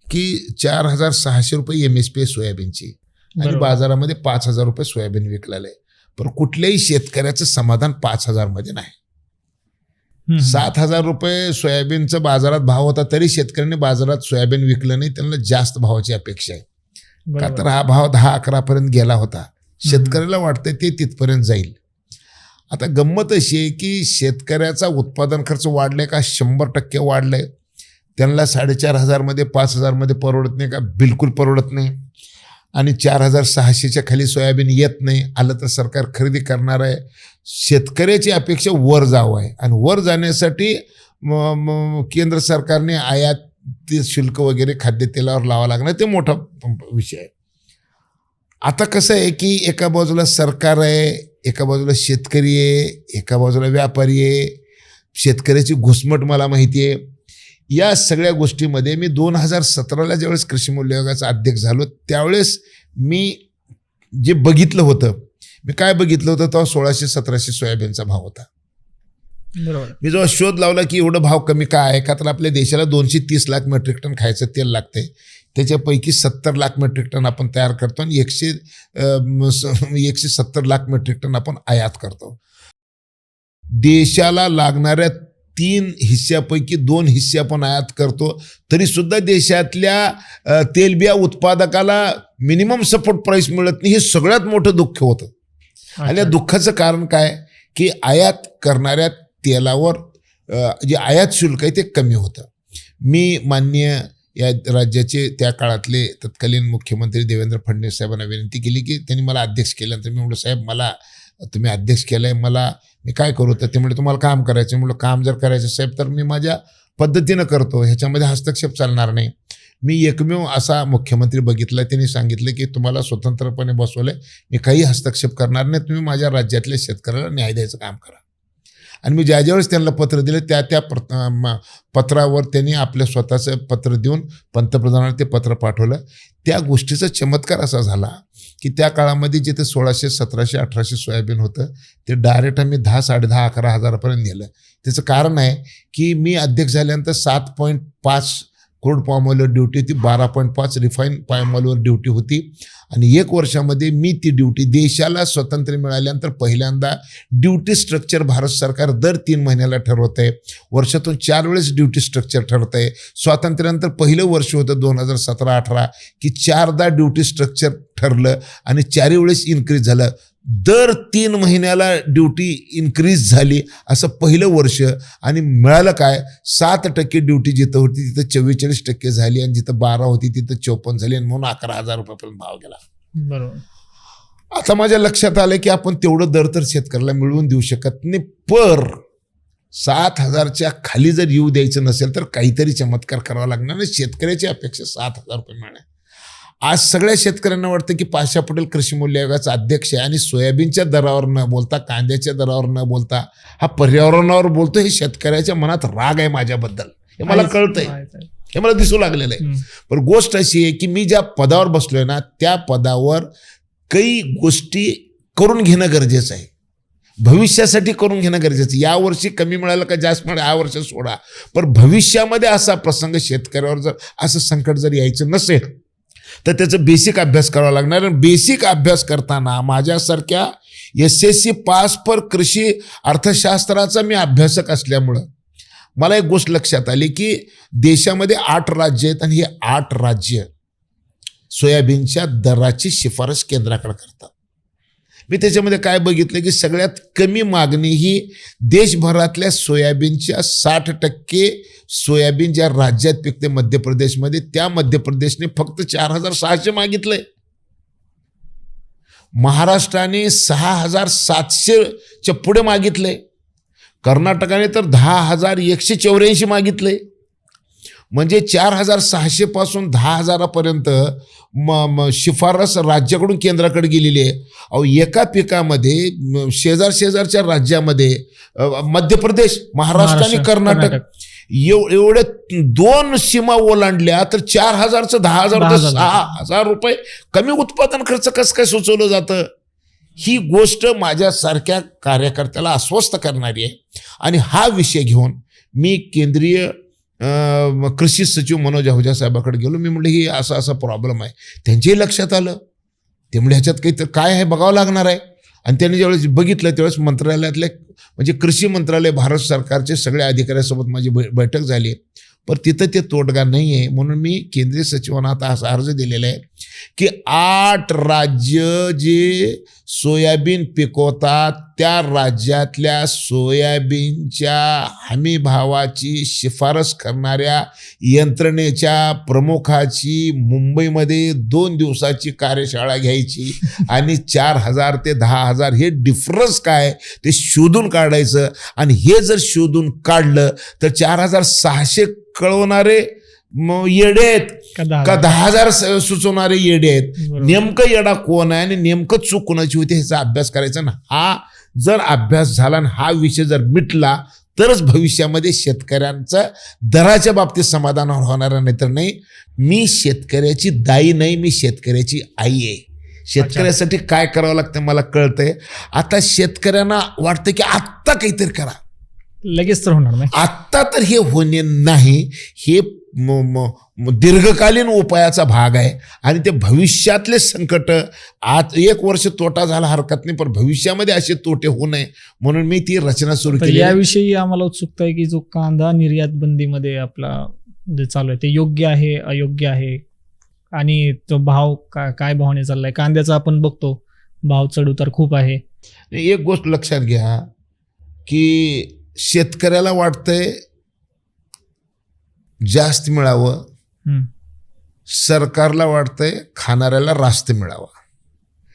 A: की 4,600 रुपये MSP आहे सोयाबीनची आणि
B: बरोबर.
A: बाजारामध्ये 5,000 रुपये सोयाबीन विकलेलं आहे. पण कुठल्याही शेतकऱ्याचं समाधान 5,000 मध्ये नाही. 7,000 रुपये सोयाबीनचा बाजारात भाव होता तरी शेतकऱ्यांनी बाजारात सोयाबीन विकलं नाही. त्यांना जास्त भावाची अपेक्षा आहे. का तर हा भाव 10-11 पर्यंत गेला होता. शेतकऱ्याला वाटतं ते तिथपर्यंत जाईल. आता गंमत अशी आहे की शेतकऱ्याचा उत्पादन खर्च वाढलाय का? 100% वाढलाय. त्यांना 4,500 मध्ये 5,000 मध्ये परवडत नाही का? बिलकुल परवडत नाही. आणि 4,600च्या खाली सोयाबीन येत नाही. आलं तर सरकार खरेदी करणार आहे. शेतकऱ्याची अपेक्षा वर जावं आहे आणि वर जाण्यासाठी केंद्र सरकारने आयात शुल्क वगैरे खाद्यतेलावर लावा लागणार, ते मोठा विषय आहे. आता कसं आहे की एका बाजूला सरकार आहे, एका बाजूला शेतकरी आहे, एका बाजूला व्यापारी आहे. शेतकऱ्याची घुसमट मला माहिती आहे. या सगळ्या गोष्टीमध्ये मी 2017ला ज्यावेळेस कृषी मूल्य आयोगाचा अध्यक्ष झालो त्यावेळेस मी जे बघितलं होतं, मी काय बघितलं होतं, तेव्हा 1,600-1,700 सोयाबीनचा भाव होता.
B: बरोबर.
A: मी जेव्हा शोध लावला की एवढं भाव कमी का आहे, का तर आपल्या देशाला 230 लाख मेट्रिक टन खायचं तेल लागतंय. त्याच्यापैकी 70 लाख मेट्रिक टन आपण तयार करतो आणि 170 लाख मेट्रिक टन आपण आयात करतो. देशाला लागणाऱ्या 3 हिस्स्यापैकी 2 हिस्से आपण आयात करतो, तरी सुद्धा देशातल्या तेलबिया उत्पादकाला मिनिमम सपोर्ट प्राईस मिळत नाही. हे सगळ्यात मोठं दुःख होतं. आणि या दुःखाचं कारण काय की आयात करणाऱ्या तेलावर जे आयात शुल्क आहे ते कमी होतं. मी माननीय या राज्याचे त्या काळातले तत्कालीन मुख्यमंत्री देवेंद्र फडणवीस साहेबांना विनंती केली की त्यांनी मला अध्यक्ष केल्यानंतर मी म्हटलं, साहेब मला तुम्ही अध्यक्ष केलंय, मी काय करू? तर ते म्हणजे तुम्हाला काम करायचं. म्हटलं काम जर करायचं साहेब तर मी माझ्या पद्धतीनं करतो, ह्याच्यामध्ये हस्तक्षेप चालणार नाही. मी एकमेव असा मुख्यमंत्री बघितला, त्यांनी सांगितलं की तुम्हाला स्वतंत्रपणे बसवलंय, मी काही हस्तक्षेप करणार नाही, तुम्ही माझ्या राज्यातल्या शेतकऱ्याला न्याय द्यायचं काम करा. आणि मी ज्यावेळेस त्यांना पत्र दिलं त्या पत्रावर त्यांनी आपलं स्वतःचं पत्र देऊन पंतप्रधानांना ते पत्र पाठवलं. त्या गोष्टीचा चमत्कार असा झाला की त्या काळामध्ये जिथे 1,600, 1,700, 1,800 सोयाबीन होतं ते डायरेक्ट आम्ही 10-10,500, 11,000पर्यंत नेलं. त्याचं कारण आहे की मी अध्यक्ष झाल्यानंतर 7.5 क्रूड पॉम ऑइलवर ड्युटी होती, 12.5 रिफाईन पॉम ऑइलवर ड्युटी होती. आणि 1 वर्षामध्ये मी ती ड्युटी, देशाला स्वातंत्र्य मिळाल्यानंतर पहिल्यांदा ड्युटी स्ट्रक्चर भारत सरकार दर 3 महिन्याला ठरवत आहे. वर्षातून 4 वेळेस ड्युटी स्ट्रक्चर ठरत आहे. स्वातंत्र्यानंतर पहिलं वर्ष होतं 2017-18 की 4दा ड्युटी स्ट्रक्चर ठरलं आणि 4 वेळेस इन्क्रीज झालं. दर 3 महिन्याला ड्युटी इन्क्रीज झाली असं पहिलं वर्ष. आणि मिळालं काय, 7% ड्युटी जिथं होती तिथं 44% झाली आणि जिथं 12 होती तिथं 54 झाली आणि म्हणून 11,000 रुपयापर्यंत भाव गेला.
B: बरोबर.
A: आता माझ्या लक्षात आलं की आपण तेवढं दर तर शेतकऱ्याला मिळवून देऊ शकत नाही, पर 7,000च्या खाली जर येऊ द्यायचं नसेल तर काहीतरी चमत्कार करावा लागणार. आणि शेतकऱ्याची अपेक्षा 7,000 रुपये मिळणे. आज सगळ्या शेतकऱ्यांना वाटतं की पाशा पटेल कृषी मूल्य आयोगाचा अध्यक्ष आहे आणि सोयाबीनच्या दरावर न बोलता, कांद्याच्या दरावर न बोलता हा पर्यावरणावर बोलतो. हे शेतकऱ्याच्या मनात राग आहे माझ्याबद्दल, हे मला कळतंय, हे मला दिसू लागलेलं आहे. पण गोष्ट अशी आहे की मी ज्या पदावर बसलोय ना त्या पदावर काही गोष्टी करून घेणं गरजेचं आहे, भविष्यासाठी करून घेणं गरजेचं. या वर्षी कमी मिळालं का जास्त मिळालं, या वर्षी सोडा, पण भविष्यामध्ये असा प्रसंग शेतकऱ्यावर जर असं संकट जर यायचं नसेल तर त्याचं बेसिक अभ्यास करावा लागणार. आणि बेसिक अभ्यास करताना माझ्यासारख्या SSC पास पर कृषी अर्थशास्त्राचा मी अभ्यासक असल्यामुळं मला एक गोष्ट लक्षात आली की देशामध्ये 8 राज्य आहेत आणि हे 8 राज्य सोयाबीनच्या दराची शिफारस केंद्राकडे करतात. मी त्याच्यामध्ये काय बघितलं की सगळ्यात कमी मागणी ही देशभरातल्या सोयाबीनच्या 60% सोयाबीन ज्या राज्यात पिकते मध्य प्रदेशमध्ये, त्या मध्य प्रदेशने फक्त 4,600 मागितलंय. महाराष्ट्राने 6,700च्या पुढे मागितलंय. कर्नाटकाने तर 10,184 मागितलंय. म्हणजे 4,600 पासून 10,000पर्यंत शिफारस राज्याकडून केंद्राकडे गेलेली आहे. अहो एका पिकामध्ये शेजारच्या राज्यामध्ये मध्य प्रदेश, महाराष्ट्र आणि कर्नाटक एवढे 2 सीमा ओलांडल्या तर 4,000चं 10,000 6,000 रुपये कमी उत्पादन खर्च कसं काय सुचवलं जातं. ही गोष्ट माझ्यासारख्या कार्यकर्त्याला अस्वस्थ करणारी आहे. आणि हा विषय घेऊन मी केंद्रीय कृषी सचिव मनोज आहुजा साहेबाकडे गेलो. मी म्हटलं ही असा प्रॉब्लेम आहे. त्यांच्याही लक्षात आलं. ते म्हणजे ह्याच्यात काही तर काय आहे बघावं लागणार आहे. आणि त्यांनी ज्यावेळेस बघितलं त्यावेळेस मंत्रालयातले म्हणजे कृषी मंत्रालय भारत सरकारचे सगळ्या अधिकाऱ्यांसोबत माझी बैठक झाली. पण तिथं ते तोडगा नाही आहे. म्हणून मी केंद्रीय सचिवांना आता असा अर्ज दिलेला आहे की 8 राज्य जे सोयाबीन पिकवतात त्या राज्यातल्या सोयाबीनच्या हमी भावाची शिफारस करणाऱ्या यंत्रणेच्या प्रमुखाची मुंबईमध्ये 2 दिवसाची कार्यशाळा घ्यायची आणि 4,000 ते 10,000 हे डिफरन्स काय ते शोधून काढायचं. आणि हे जर शोधून काढलं तर 4,600 कळवणारे येडे आहेत का 10,000 सुचवणारे येडे आहेत. नेमकं येडा कोण आहे आणि नेमकं चूक कोणाची होती ह्याचा अभ्यास करायचा ना. हा जर अभ्यास झाला आणि हा विषय जर मिटला तरच भविष्यामध्ये शेतकऱ्यांचं दराच्या बाबतीत समाधान होणार. नाही तर नाही. मी शेतकऱ्याची दाई नाही, मी शेतकऱ्याची आई आहे. शेतकऱ्यासाठी काय करावं लागतं मला कळतंय. आता शेतकऱ्यांना वाटतं की आत्ता काहीतरी करा,
B: लगेच तर होणार नाही.
A: आत्ता तर हे होणे नाही. हे दीर्घकालीन उपायाचा भाग आहे. आणि ते भविष्यातले संकट आज 1 वर्ष तोटा झाला हरकत नाही, पण भविष्यामध्ये असे तोटे होऊ नये म्हणून मी ती रचना सुरू केली.
B: याविषयी आम्हाला उत्सुकता आहे की जो कांदा निर्यात बंदीमध्ये आपला जे चालू आहे ते योग्य आहे अयोग्य आहे आणि तो भाव काय भावाने चाललाय. कांद्याचा आपण बघतो भाव चढउतार खूप आहे.
A: एक गोष्ट लक्षात घ्या की शेतकऱ्याला वाटतंय जास्त मिळावं, सरकारला वाटतंय खाणाऱ्याला रास्त मिळावं.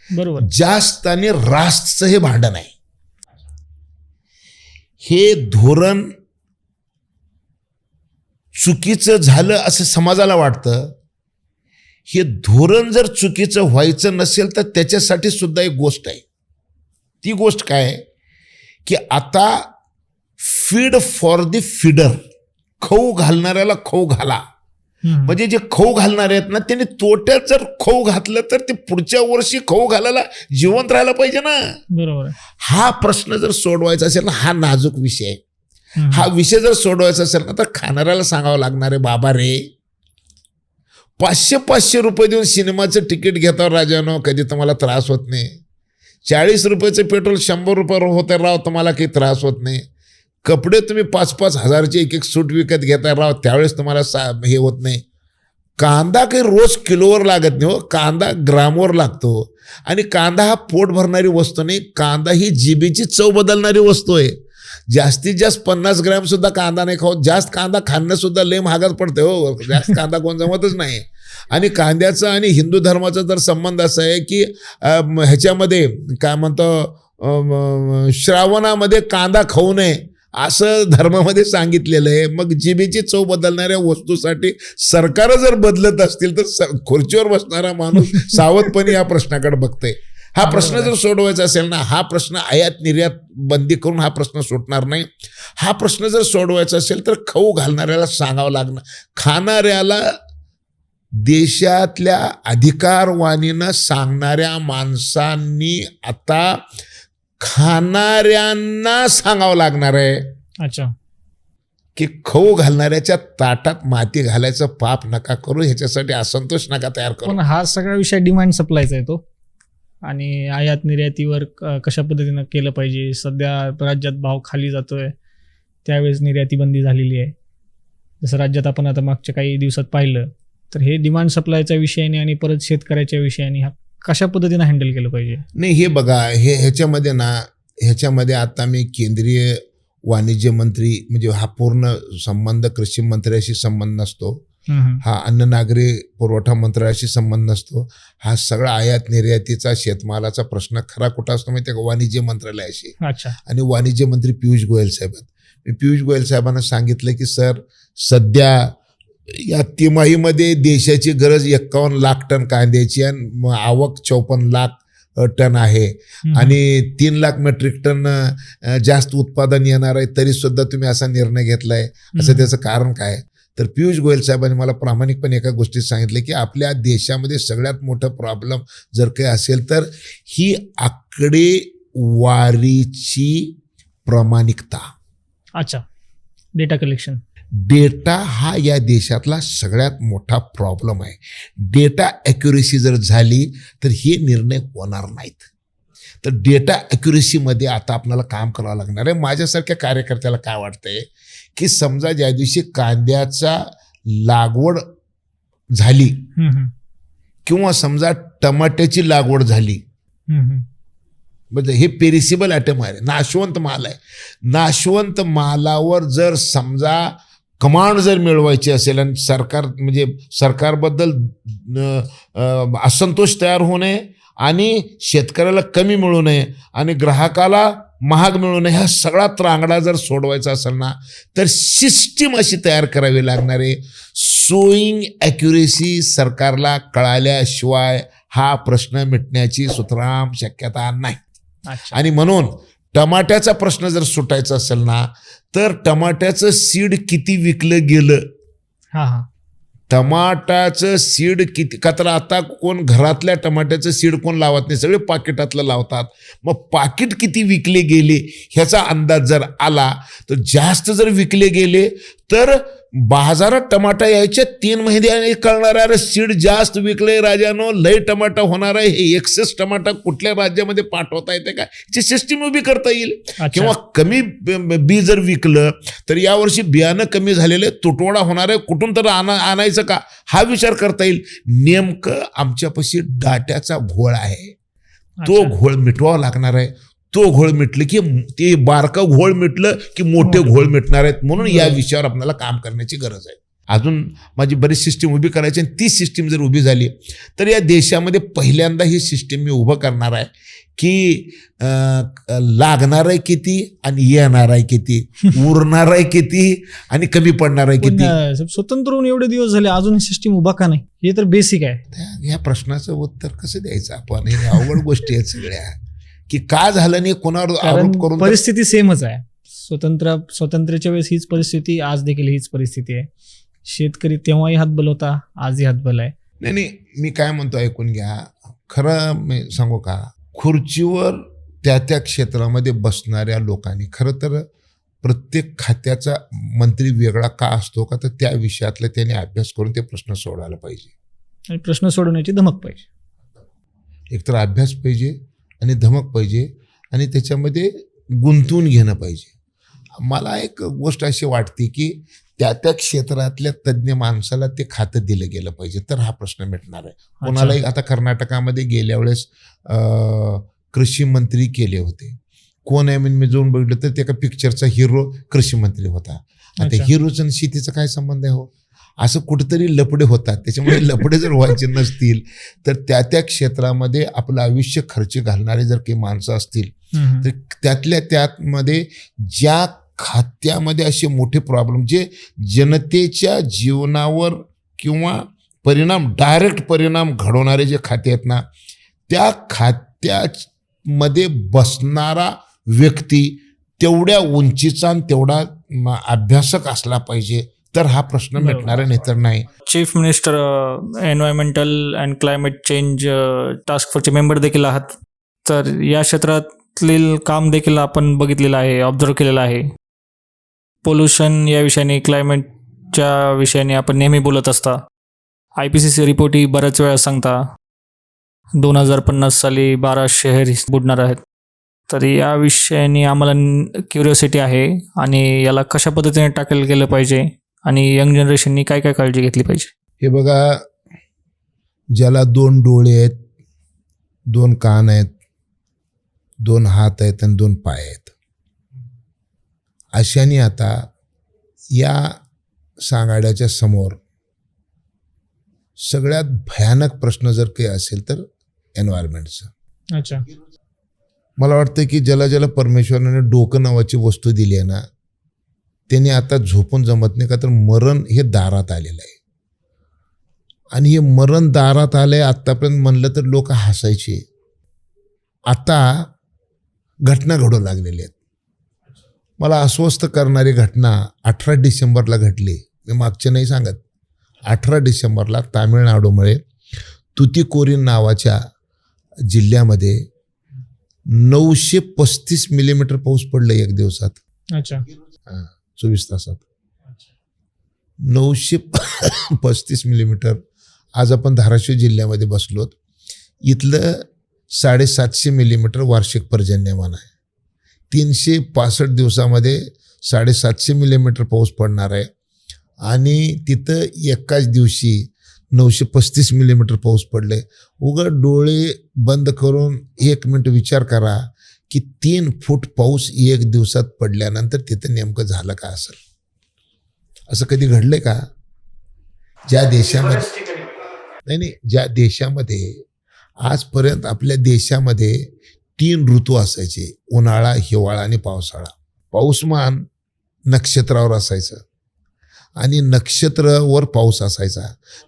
B: बरोबर.
A: जास्त आणि रास्तचं हे भांडण आहे. हे धोरण चुकीचं झालं असं समाजाला वाटतं. हे धोरण जर चुकीचं व्हायचं नसेल तर त्याच्यासाठी सुद्धा एक गोष्ट आहे. ती गोष्ट काय आहे की आता फीड फॉर द फीडर, खाऊ घालणाऱ्याला खाऊ घाला. म्हणजे जे खाऊ घालणारे आहेत ना त्यांनी तोट्यात जर खाऊ घातलं तर ते पुढच्या वर्षी खाऊ घालायला जिवंत राहायला पाहिजे ना.
B: बरोबर.
A: हा प्रश्न जर सोडवायचा असेल ना, हा नाजूक विषय आहे. हा विषय जर सोडवायचा असेल ना तर खाणाऱ्याला सांगावं लागणार आहे, बाबा रे 500 रुपये देऊन सिनेमाचं तिकीट घेता राजानो, कधी तुम्हाला त्रास होत नाही. 40 रुपयाचं पेट्रोल 100 रुपये होते राव, तुम्हाला काही त्रास होत नाही. कपडे तुम्ही 5-5 हजारचे एक सूट विकत घेता राव, त्यावेळेस तुम्हाला हे होत नाही. कांदा काही रोज किलोवर लागत नाही हो, कांदा ग्रामवर लागतो. आणि कांदा हा पोट भरणारी वस्तू नाही, कांदा ही जिभेची चव बदलणारी वस्तू आहे. जास्तीत जास्त 50 ग्रॅम सुद्धा कांदा नाही खाऊ. जास्त कांदा खाणं सुद्धा लय महागात पडते हो. जास्त कांदा कोण जमतच नाही. आणि कांद्याचा आणि हिंदू धर्माचा तर संबंध असा आहे की ह्याच्यामध्ये काय म्हणतो, श्रावणामध्ये कांदा खाऊ नये असं धर्मामध्ये सांगितलेलं आहे. मग जिभेची चव बदलणाऱ्या वस्तूसाठी सरकार जर बदलत असतील तर खुर्चीवर बसणारा माणूस सावधपणे या प्रश्नाकडे बघतोय. हा प्रश्न जर सोडवायचा असेल ना, हा प्रश्न आयात निर्यात बंदी करून हा प्रश्न सुटणार नाही. हा प्रश्न जर सोडवायचा असेल तर खाऊ घालणाऱ्याला सांगावं लागणार. खाणाऱ्याला देशातल्या अधिकारवाणीनं सांगणाऱ्या माणसांनी आता खाणाऱ्यांना सांगावं लागणार आहे.
B: अच्छा.
A: की खाऊ घालणाऱ्याच्या ताटात माती घालायचं पाप नका करू, ह्याच्यासाठी असंतोष नका तयार करू.
B: पण हा सगळा विषय डिमांड सप्लायचा आहे तो. आणि आयात निर्यातीवर कशा पद्धतीनं केलं पाहिजे. सध्या राज्यात भाव खाली जातोय, त्यावेळेस निर्याती बंदी झालेली आहे. जसं राज्यात आपण आता मागच्या काही दिवसात पाहिलं तर हे डिमांड सप्लायच्या विषयाने आणि परत शेतकऱ्याच्या विषयाने हा कशा पद्धतीनं हँडल केलं पाहिजे.
A: नाही हे बघा, ह्याच्यामध्ये आता मी केंद्रीय वाणिज्य मंत्री म्हणजे हा पूर्ण संबंध कृषी मंत्र्याशी संबंध नसतो, हा अन्न नागरी पुरवठा मंत्र्याशी संबंध नसतो. हा सगळा आयात निर्यातीचा शेतमालाचा प्रश्न खरा कुठं असतो माहिती आहे का, वाणिज्य मंत्रालयाशी.
B: अच्छा.
A: आणि वाणिज्य मंत्री पियुष गोयल साहेब, मी पियुष गोयल साहेबांना सांगितलं की सर सध्या या तिमाहीमध्ये देशाची गरज 51 लाख टन कांद्याची आणि आवक 54 लाख टन आहे आणि 3 लाख मेट्रिक टन जास्त उत्पादन येणार आहे, तरी सुद्धा तुम्ही असा निर्णय घेतलाय. असं त्याचं कारण काय. तर पियुष गोयल साहेबांनी मला प्रामाणिकपणे एका गोष्टीत सांगितलं की आपल्या देशामध्ये सगळ्यात मोठं प्रॉब्लेम जर काही असेल तर ही आकडेवारीची प्रामाणिकता.
B: अच्छा. Data collection.
A: डेटा हा या देशातला सगळ्यात मोठा प्रॉब्लेम आहे. डेटा ॲक्युरेसी जर झाली तर हे निर्णय होणार नाहीत. तर डेटा ॲक्युरेसीमध्ये आता आपल्याला काम करावं लागणार आहे. माझ्यासारख्या कार्यकर्त्याला काय वाटतंय की समजा ज्या दिवशी कांद्याचा लागवड झाली किंवा समजा टमाट्याची लागवड झाली, म्हणजे हे पेरिसिबल आयटम आहे, नाशवंत माल आहे. नाशवंत मालावर जर समजा कमांड जर मिळवायची असेल आणि सरकार म्हणजे सरकारबद्दल असंतोष तयार होऊ नये आणि शेतकऱ्याला कमी मिळू नये आणि ग्राहकाला महाग मिळू नये, हा सगळा त्रांगडा जर सोडवायचा असेल ना तर सिस्टीम अशी तयार करावी लागणार आहे. सोईंग ॲक्युरेसी सरकारला कळाल्याशिवाय हा प्रश्न मिटण्याची सुतराम शक्यता नाही. आणि म्हणून टमाट्याचा प्रश्न जर सुटायचा असेल ना तर टमाट्याचं सीड किती विकलं गेलं, टमाट्याचं सीड किती, का तर आता कोण घरातल्या टमाट्याचं सीड कोण लावत नाही, सगळे पाकिटातलं लावतात. मग पाकिट किती विकले गेले ह्याचा अंदाज जर आला तर जास्त जर विकले गेले तर बाजारात टमाटा यायचे 3 महिने कळणार आहे सीड जास्त विकले राजानो, लय टमाटा होणार आहे, हे एक्सेस टमाटा कुठल्या राज्यामध्ये पाठवता येते का, याची सिस्टीम उभी करता येईल. किंवा कमी बी जर विकलं तर यावर्षी बियाणं कमी झालेलं आहे, तुटवडा होणार आहे, कुठून तर आणायचं का हा विचार करता येईल. नेमकं आमच्यापाशी डाट्याचा घोळ आहे, तो घोळ मिटवावा लागणार आहे. तो घोळ मिटलं की ते बारका घोळ मिटलं की मोठे घोळ मिटणार आहेत. म्हणून या विषयावर आपल्याला काम करण्याची गरज आहे. अजून माझी बरीच सिस्टीम उभी करायची आणि ती सिस्टीम जर उभी झाली तर या देशामध्ये पहिल्यांदा ही सिस्टीम मी उभं करणार आहे की लागणार आहे किती आणि येणार आहे किती, उरणार आहे किती आणि कमी पडणार आहे किती.
B: स्वतंत्र होऊन एवढे दिवस झाले अजून सिस्टीम उभा का नाही, हे तर बेसिक आहे.
A: या प्रश्नाचं उत्तर कसं द्यायचं आपण, हे अवघड गोष्टी आहेत सगळ्या की का झालं नाही कोणावर आरोप करून.
B: परिस्थिती सेमच आहे. स्वतंत्र्याच्या वेळेस हीच परिस्थिती, आज देखील हीच परिस्थिती आहे. शेतकरी तेव्हाही हातबल होता, आजही हातबल आहे.
A: नाही, मी काय म्हणतो ऐकून घ्या. खरं मी सांगू का, खुर्चीवर त्या क्षेत्रामध्ये बसणाऱ्या लोकांनी खरं तर प्रत्येक खात्याचा मंत्री वेगळा का असतो का, तर त्या विषयातला त्याने अभ्यास करून ते प्रश्न सोडवायला पाहिजे
B: आणि प्रश्न सोडवण्याची धमक पाहिजे.
A: एकतर अभ्यास पाहिजे आणि धमक पाहिजे आणि त्याच्यामध्ये गुंतवून घेणं पाहिजे. मला एक गोष्ट अशी वाटते की त्या क्षेत्रातल्या तज्ज्ञ माणसाला ते खातं दिलं गेलं पाहिजे, तर हा प्रश्न मिटणार आहे. कोणालाही आता कर्नाटकामध्ये गेल्या वेळेस कृषी मंत्री केले होते. कोण आहे मी जाऊन बघितलं तर ते एका पिक्चरचा हिरो कृषी मंत्री होता. आता हिरोचं आणि शेतीचा काय संबंध आहे हो, असं कुठेतरी लपडे होतात. त्याच्यामुळे लपडे जर व्हायचे नसतील तर त्या क्षेत्रामध्ये आपलं आयुष्य खर्च घालणारे जर काही माणसं असतील तर त्यातल्या त्यामध्ये ज्या खात्यामध्ये असे मोठे प्रॉब्लेम जे जनतेच्या जीवनावर किंवा डायरेक्ट परिणाम घडवणारे जे खाते आहेत ना, त्या खात्यामध्ये बसणारा व्यक्ती तेवढ्या उंचीचा आणि तेवढा अभ्यासक असला पाहिजे, तर हा प्रश्न मिटणार आहे, नाहीतर नाही.
B: Chief minister environmental and climate change task फोर्सचे मेंबर देखील आहात, तर या क्षेत्रातील काम देखील आपण बघितलेलं आहे, ऑब्झर्व केलेलं आहे. पोल्युशन या विषयाने, क्लायमेटच्या विषयाने आपण नेहमी बोलत असता. IPCC रिपोर्टही बऱ्याच वेळा सांगता 2050 साली 12 शहर बुडणार आहेत. तर या विषयाने आम्हाला क्युरिओसिटी आहे आणि याला कशा पद्धतीने टाकलं गेलं पाहिजे आणि यंग जनरेशननी काय काय काळजी घेतली पाहिजे.
A: हे बघा, ज्याला 2 डोळे आहेत, 2 कान आहेत, 2 हात आहेत आणि 2 पाय आहेत, अशाने आता या सांगाड्याच्या समोर सगळ्यात भयानक प्रश्न जर काही असेल तर एन्व्हायरमेंटचा.
B: अच्छा,
A: मला वाटतं की ज्याला परमेश्वराने डोकं नावाची वस्तू दिली आहे ना, त्याने आता झोपून जमत नाही, का तर मरण हे दारात आलेलं आहे. आणि हे मरण दारात आलंय. आत्तापर्यंत म्हणलं तर लोक हसायचे, आता घटना घडू लागलेल्या आहेत. मला अस्वस्थ करणारी घटना 18 डिसेंबरला घडली. मी मागचे नाही सांगत. 18 डिसेंबरला तामिळनाडूमुळे तुतीकोरीन नावाच्या जिल्ह्यामध्ये 935 मिलीमीटर पाऊस पडला एक दिवसात.
B: अच्छा,
A: 24 तासात. 935 मिलीमीटर. आज आपण धाराशिव जिल्ह्यामध्ये बसलोत. इथलं 750 मिलीमीटर वार्षिक पर्जन्यमान आहे. 365 दिवसामध्ये 750 मिलीमीटर पाऊस पडणार आहे आणि तिथं एकाच दिवशी 935 मिलीमीटर पाऊस पडले. उघड डोळे बंद करून 1 मिनिट विचार करा की 3 फूट पाऊस 1 दिवसात पडल्यानंतर तिथं नेमकं झालं का असेल? असं कधी घडलंय का? ज्या देशामध्ये ज्या देशामध्ये आजपर्यंत आपल्या देशामध्ये 3 ऋतू असायचे, उन्हाळा, हिवाळा आणि पावसाळा. पाऊसमान नक्षत्रावर असायचं आणि नक्षत्रावर पाऊस असायचा.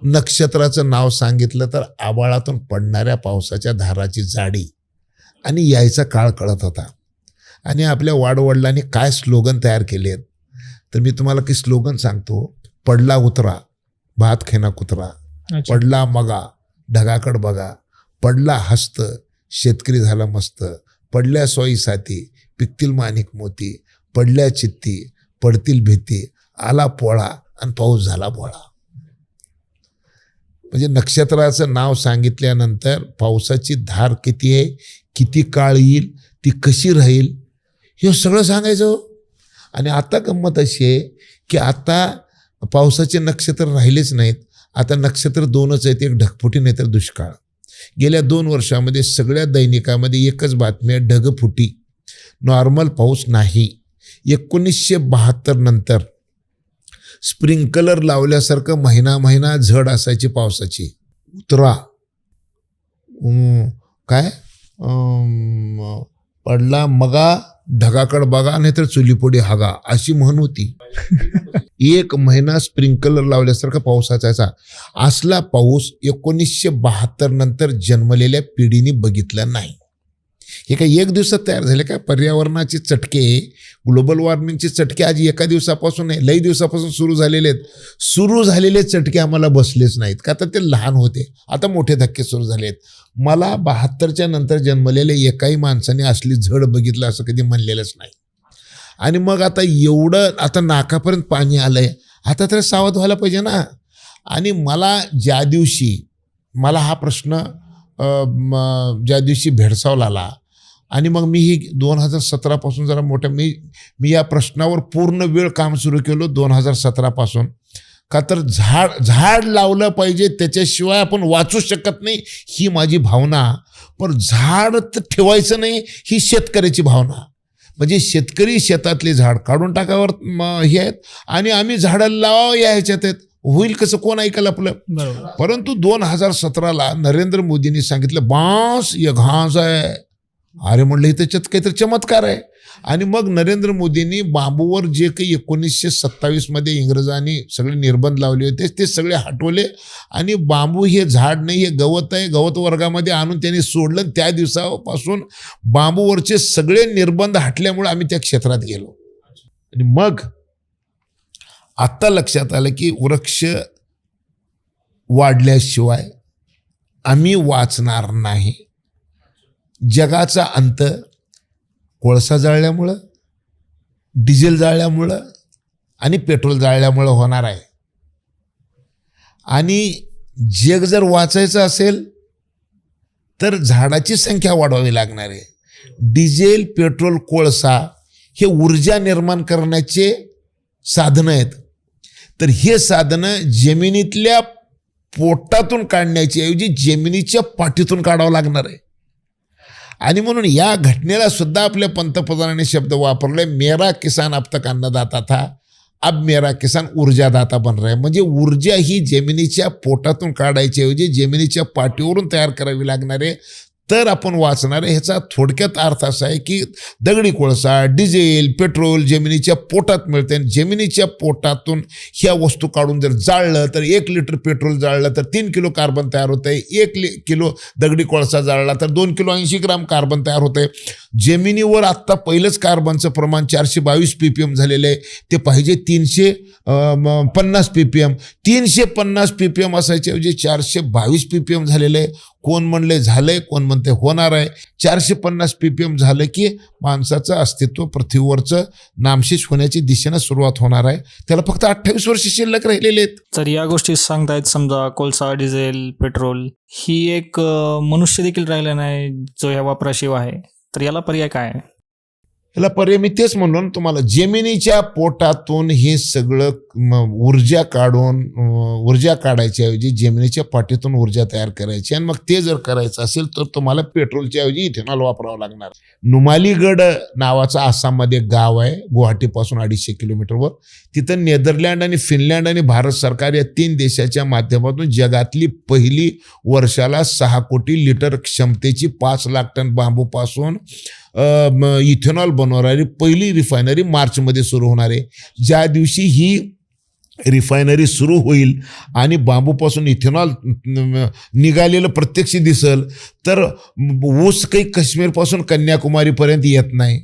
A: नक्षत्राचं नाव सांगितलं तर आभाळातून पडणाऱ्या पावसाच्या धाराची जाडी आणि यायचा काळ कळत होता. आणि आपल्या वाडवडिलांनी काय स्लोगन तयार केलेत तर मी तुम्हाला काही स्लोगन सांगतो. पडला उतरा, भात खेना कुत्रा. पडला मगा, ढगाकड बघा. पडला हस्त, शेतकरी झाला मस्त. पडल्या सोयी साथी, पिकतील माणिक मोती. पडल्या चित्ती, पडतील भीती. आला पोळा आणि पाऊस झाला बोळा. म्हणजे नक्षत्राचं नाव सांगितल्यानंतर पावसाची धार किती आहे, किती काळ येईल, ती कशी राहील, हे सगळं सांगायचं. आणि आता गंमत अशी आहे की आता पावसाचे नक्षत्र राहिलेच नाहीत. आता नक्षत्र 2च आहेत, एक ढगफुटी नाही तर दुष्काळ. गेल्या 2 वर्षामध्ये सगळ्या दैनिकामध्ये एकच बातमी आहे, ढगफुटी, नॉर्मल पाऊस नाही. 1972 नंतर स्प्रिंकलर लावल्यासारखं महिना झड असायची पावसाची. उतरा काय पडला मगा, ढगाकड बघा नाही तर चुलीपोडी हागा, अशी म्हण होती. 1 महिना स्प्रिंकलर लावल्यासारखा पाऊस असायचा. असला पाऊस 1972 नंतर जन्मलेल्या पिढीने बघितला नाही. हे काय 1 दिवसात तयार झाले काय? पर्यावरणाचे चटके, ग्लोबल वॉर्मिंगचे चटके आज एका दिवसापासून नाही, लई दिवसापासून सुरू झालेले आहेत. सुरू झालेले चटके आम्हाला बसलेच नाहीत का तर ते लहान होते. आता मोठे धक्के सुरू झाले आहेत. मला 72च्या नंतर जन्मलेल्या एकाही माणसाने असली झड बघितलं असं कधी म्हणलेलंच नाही. आणि मग आता एवढं आता नाकापर्यंत पाणी आलंय, आता तर सावध व्हायला पाहिजे ना. आणि मला ज्या दिवशी मला हा प्रश्न ज्या दिवशी भेडसावला आला आणि मग मी ही 2017 पासून जरा मोठ्या मी या प्रश्नावर पूर्ण वेळ काम सुरू केलं 2017 पासून. का तर झाड लावलं पाहिजे, त्याच्याशिवाय आपण वाचू शकत नाही ही माझी भावना. पण झाड तर ठेवायचं नाही ही शेतकऱ्याची भावना. म्हणजे शेतकरी शेतातले झाड काढून टाकावर हे आहेत आणि आम्ही झाडं लावा या ह्याच्यात आहेत. होईल कसं? कोण ऐकायला आपलं? परंतु 2017ला नरेंद्र मोदींनी सांगितलं बांस ये घास आहे. अरे म्हणलं हे त्याच्यात काहीतरी चमत्कार आहे. आणि मग नरेंद्र मोदींनी बांबूवर जे काही 1927 मध्ये इंग्रजांनी सगळे निर्बंध लावले होते ते सगळे हटवले आणि बांबू हे झाड नाही, हे गवत आहे, गवत वर्गामध्ये आणून त्यांनी सोडलं. त्या दिवसापासून बांबूवरचे सगळे निर्बंध हटल्यामुळे आम्ही त्या क्षेत्रात गेलो. आणि मग आत्ता लक्षात आलं की वृक्ष वाढल्याशिवाय आम्ही वाचणार नाही. जगाचा अंत कोळसा जाळल्यामुळं, डिझेल जाळल्यामुळं आणि पेट्रोल जाळल्यामुळं होणार आहे. आणि जग जर वाचायचं असेल तर झाडाची संख्या वाढवावी लागणार आहे. डिझेल, पेट्रोल, कोळसा हे ऊर्जा निर्माण करण्याचे साधनं आहेत. तर हे साधनं जमिनीतल्या पोटातून काढण्याची ऐवजी जमिनीच्या पाठीतून काढावं लागणार आहे. आणि म्हणून या घटनेला सुद्धा आपल्या पंतप्रधानांनी शब्द वापरले, मेरा किसान अब तक अन्नदाता था, अब मेरा किसान ऊर्जादाता बन रहा है. म्हणजे ऊर्जा ही जमिनीच्या पोटातून काढायची ऐवजी जमिनीच्या पाठीवरून तयार करावी लागणार आहे, तर आपण वाचणार आहे. ह्याचा थोडक्यात अर्थ असा आहे की दगडी कोळसा, डिझेल, पेट्रोल जमिनीच्या पोटात मिळते आणि जमिनीच्या पोटातून ह्या वस्तू काढून जर जाळलं तर 1 लिटर पेट्रोल जाळलं तर 3 किलो कार्बन तयार होतं आहे. 1 किलो दगडी कोळसा जाळला तर 2 किलो 80 ग्राम कार्बन तयार होतं आहे. जमिनीवर आत्ता पहिलंच कार्बनचं प्रमाण 422 ppm झालेलं आहे. ते पाहिजे 350 ppm. 350 ppm असायच्या ऐवजी 422 ppm झालेलं आहे. कोण म्हणले झालंय, कोण म्हणते होणार आहे. 450 ppm झालं की माणसाचं अस्तित्व पृथ्वीवरचं नामशेष होण्याची दिशेनं सुरुवात होणार आहे. त्याला फक्त 28 वर्ष शिल्लक राहिलेले आहेत.
B: तर या गोष्टी सांगतायत, समजा कोळसा, डिझेल, पेट्रोल ही एक मनुष्य देखील राहिला नाही जो ह्या वापराशिवाय आहे, तर याला पर्याय काय आहे?
A: याला पर्याय मी तेच म्हणलो ना तुम्हाला, जमिनीच्या पोटातून हे सगळं ऊर्जा काढायच्या ऐवजी जमिनीच्या पाठीतून ऊर्जा तयार करायची, आणि मग ते जर करायचं असेल तर तुम्हाला पेट्रोलच्या ऐवजी इथेनॉल वापरावं लागणार. नुमालीगड नावाचं आसाममध्ये गाव आहे, गुवाहाटीपासून 250 किलोमीटरवर. तिथं नेदरलँड आणि फिनलँड आणि भारत सरकार या 3 देशाच्या माध्यमातून जगातली पहिली वर्षाला 6 कोटी लिटर क्षमतेची 5 लाख टन बांबूपासून इथेनॉल बनवणारी पहिली रिफायनरी मार्चमध्ये सुरू होणार आहे. ज्या दिवशी ही रिफायनरी सुरू होईल आणि बांबूपासून इथेनॉल निघालेलं प्रत्यक्ष दिसल, तर ऊस काही काश्मीरपासून कन्याकुमारीपर्यंत येत नाही,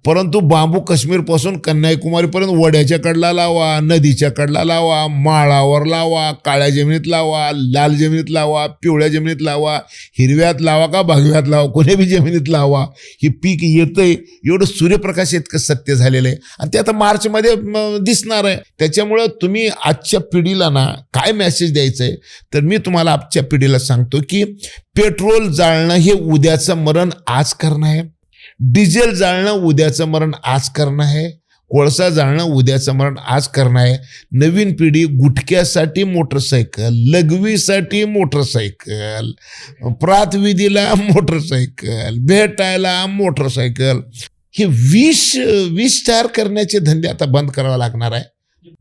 A: परंतु बांबू काश्मीरपासून कन्याकुमारीपर्यंत वड्याच्या कडला लावा, नदीच्या कडला लावा, माळावर लावा, काळ्या जमिनीत लावा, लाल जमिनीत लावा, पिवळ्या जमिनीत लावा, हिरव्यात लावा का भगव्यात लावा, कोणी बी जमिनीत लावा, हे पीक येतंय. एवढं सूर्यप्रकाश इतकं सत्य झालेलं आहे, आणि ते आता मार्चमध्ये दिसणार आहे. त्याच्यामुळं तुम्ही आजच्या पिढीला ना काय मेसेज द्यायचं आहे, तर मी तुम्हाला आजच्या पिढीला सांगतो की पेट्रोल जाळणं हे उद्याचं मरण आज करणं आहे, डिझेल जाळणं उद्याचं मरण आज करणं आहे, कोळसा जाळणं उद्याचं मरण आज करणं आहे. नवीन पिढी गुटख्यासाठी मोटरसायकल, लघवीसाठी मोटरसायकल, प्रातविधीला मोटरसायकल, भेटायला मोटरसायकल, हे विष तयार करण्याचे धंदे आता बंद करावा लागणार आहे.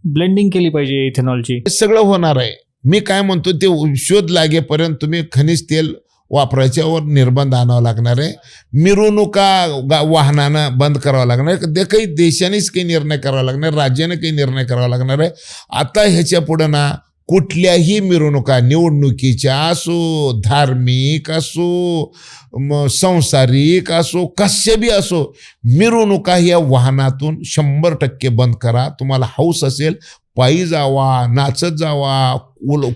B: ब्लेंडिंग केली पाहिजे इथेनॉलची,
A: हे सगळं होणार आहे. मी काय म्हणतो, ते शोध लागेपर्यंत तुम्ही खनिज तेल वापरायच्यावर निर्बंध आणावं लागणार आहे. मिरवणुका वाहनानं बंद करावं लागणार आहे. ते काही देशानेच काही निर्णय करावा लागणार, राज्याने काही निर्णय करावा लागणार आहे. आता ह्याच्या पुढं ना कुठल्याही मिरवणुका, निवडणुकीच्या असो, धार्मिक असो, सांसारिक असो, कशा बी असो, मिरवणुका या वाहनातून 100% बंद करा. तुम्हाला हौस असेल पायी जावा, नाचत जावा,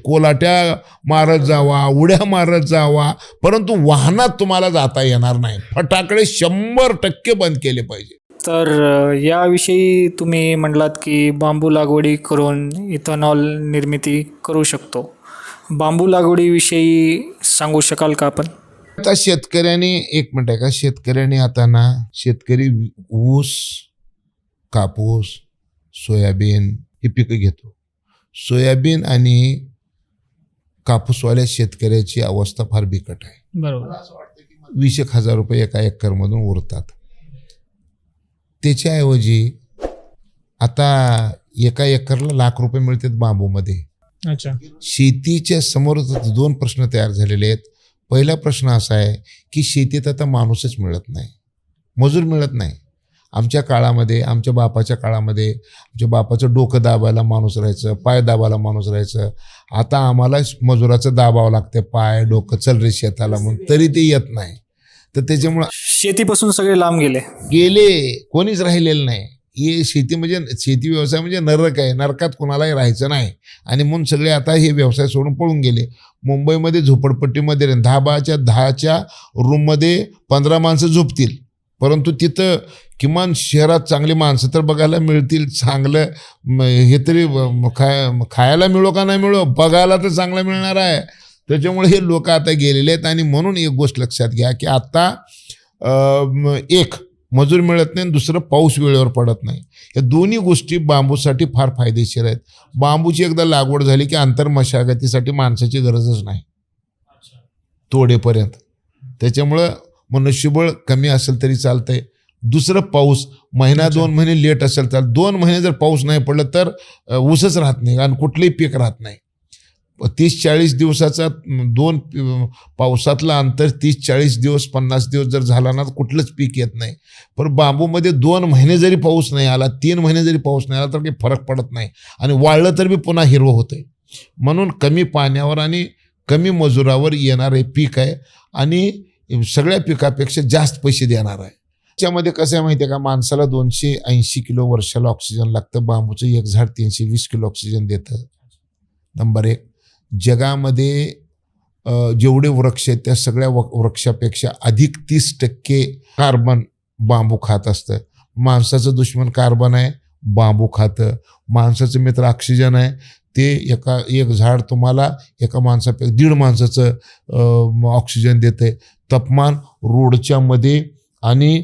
A: कोलाट्या मारत जावा, उड्या मारत जावा, परंतु वाहनात तुम्हाला जाता येणार नाही. फटाकडे 100% बंद केले पाहिजे.
B: तर याविषयी तुम्ही म्हटलात की बांबू लागवडी करून इथेनॉल निर्मिती करू शकतो. बांबू लागवडीविषयी सांगू शकाल का आपण?
A: आता शेतकऱ्यांनी, एक मिनिट आहे का, शेतकऱ्यांनी आता ना, शेतकरी ऊस, कापूस, सोयाबीन ही पिकं घेतो. सोयाबीन आणि कापूसवाल्या शेतकऱ्याची अवस्था फार बिकट आहे.
B: बरोबर.
A: 20,000 रुपये एका एकरमधून उरतात. त्याच्याऐवजी आता एका एकरला लाख रुपये मिळतात बांबूमध्ये.
B: अच्छा.
A: शेतीच्या समोर 2 प्रश्न तयार झालेले आहेत. पहिला प्रश्न असा आहे की शेतीत आता माणूसच मिळत नाही, मजूर मिळत नाही. आमच्या काळामध्ये, आमच्या बापाच्या काळामध्ये, आमच्या बापाचं डोकं दाबायला माणूस राहायचं, पाय दाबायला माणूस राहायचं. आता आम्हाला मजुराचं दाबावं लागतं, पाय डोकं, चल रे शेताला म्हणून, तरी ते येत नाही. तर त्याच्यामुळं
B: शेतीपासून सगळे लांब गेले,
A: कोणीच राहिलेलं नाही. हे शेती म्हणजे, शेती व्यवसाय म्हणजे नरक आहे, नरकात कोणालाही राहायचं नाही, आणि म्हणून सगळे आता हे व्यवसाय सोडून पळून गेले. मुंबईमध्ये झोपडपट्टीमध्ये 10 रूममध्ये 15 माणसं झोपतील, परंतु तिथं किमान शहरात चांगली माणसं तर बघायला मिळतील, चांगलं हे तरी खायला मिळो का नाही मिळो, बघायला तर चांगलं मिळणार आहे. त्याच्यामुळे हे लोक आता गेलेले आहेत. आणि म्हणून एक गोष्ट लक्षात घ्या की आता एक मजूर मिळत नाही, दुसरं पाऊस वेळेवर पडत नाही. या दोन्ही गोष्टी बांबूसाठी फार फायदेशीर आहेत. बांबूची एकदा लागवड झाली की आंतर मशागतीसाठी माणसाची गरजच नाही तोडेपर्यंत. त्याच्यामुळं मनुष्यबळ कमी असेल तरी चालतंय. दुसरं, पाऊस महिना 2 महिने लेट असेल तर 2 महिने जर पाऊस नाही पडला तर ऊसच राहत नाही आणि कुठलंही पीक राहत नाही. 30-40 दिवसाचा 2 पावसातला अंतर 30-40 दिवस 50 दिवस जर झाला ना तर कुठलंच पीक येत नाही. पण बांबूमध्ये 2 महिने जरी पाऊस नाही आला, 3 महिने जरी पाऊस नाही आला तर काही फरक पडत नाही, आणि वाळलं तर बी पुन्हा हिरवं होतंय. म्हणून कमी पाण्यावर आणि कमी मजुरावर येणारे पीक आहे, आणि सगळ्या पिकापेक्षा जास्त पैसे देणार आहे. त्याच्यामध्ये कसं आहे माहिती आहे का, माणसाला 280 किलो वर्षाला ऑक्सिजन लागतं. बांबूचं एक झाड 320 किलो ऑक्सिजन देतं. नंबर 1. जगामध्ये जेवढे वृक्ष आहेत त्या सगळ्या वृक्षापेक्षा अधिक 30% कार्बन बांबू खात असतं. माणसाचं दुश्मन कार्बन आहे, बांबू खातं. माणसाचं मित्र ऑक्सिजन आहे, ते एक झाड तुम्हाला एका माणसापेक्षा 1.5 माणसाचं ऑक्सिजन देतं आहे. तापमान रोडच्या मध्ये आणि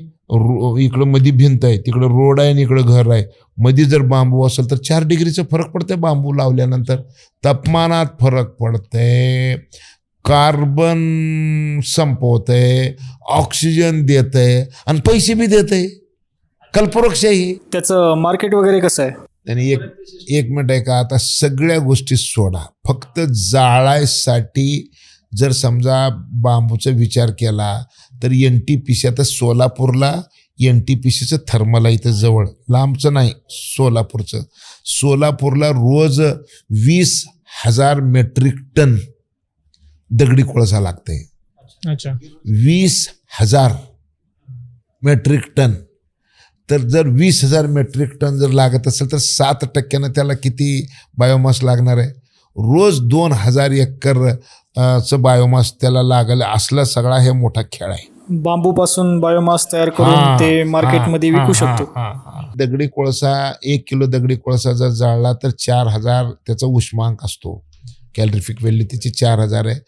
A: इकडं मध्ये भिंत आहे, तिकडं रोड आहे आणि इकडं घर आहे, मध्ये जर बांबू असेल तर 4 डिग्रीचा फरक पडतंय. बांबू लावल्यानंतर तापमानात फरक पडतंय, कार्बन संपवतंय, ऑक्सिजन देतंय आणि पैसे बी देतंय. कल्पवृक्ष आहे.
B: त्याचं मार्केट वगैरे कसं आहे?
A: आणि एक मिनिट आहे का, आता सगळ्या गोष्टी सोडा, फक्त जाळायसाठी जर समजा बांबूचा विचार केला तर NTPC, आता सोलापूरला NTPCचं थर्मल आहे इथं जवळ, लांबचं नाही, सोलापूरला रोज 20,000 मेट्रिक टन दगडी कोळसा लागतंय.
B: अच्छा.
A: 20,000 मेट्रिक टन. तर जर 20,000 मेट्रिक टन जर लागत असेल तर 7% त्याला किती बायोमास लागणार आहे? रोज 2,000 एकर चं बायोमास त्याला लागेल. असला सगळा हे मोठा खेळ आहे.
B: बांबूपासून बायोमास तयार करून ते मार्केटमध्ये विकू शकतो.
A: दगडी कोळसा 1 किलो दगडी कोळसा जर जाळला तर 4,000 त्याचा उष्मांक असतो. कॅलरिफिक व्हॅल्यू त्याची 4,000 आहे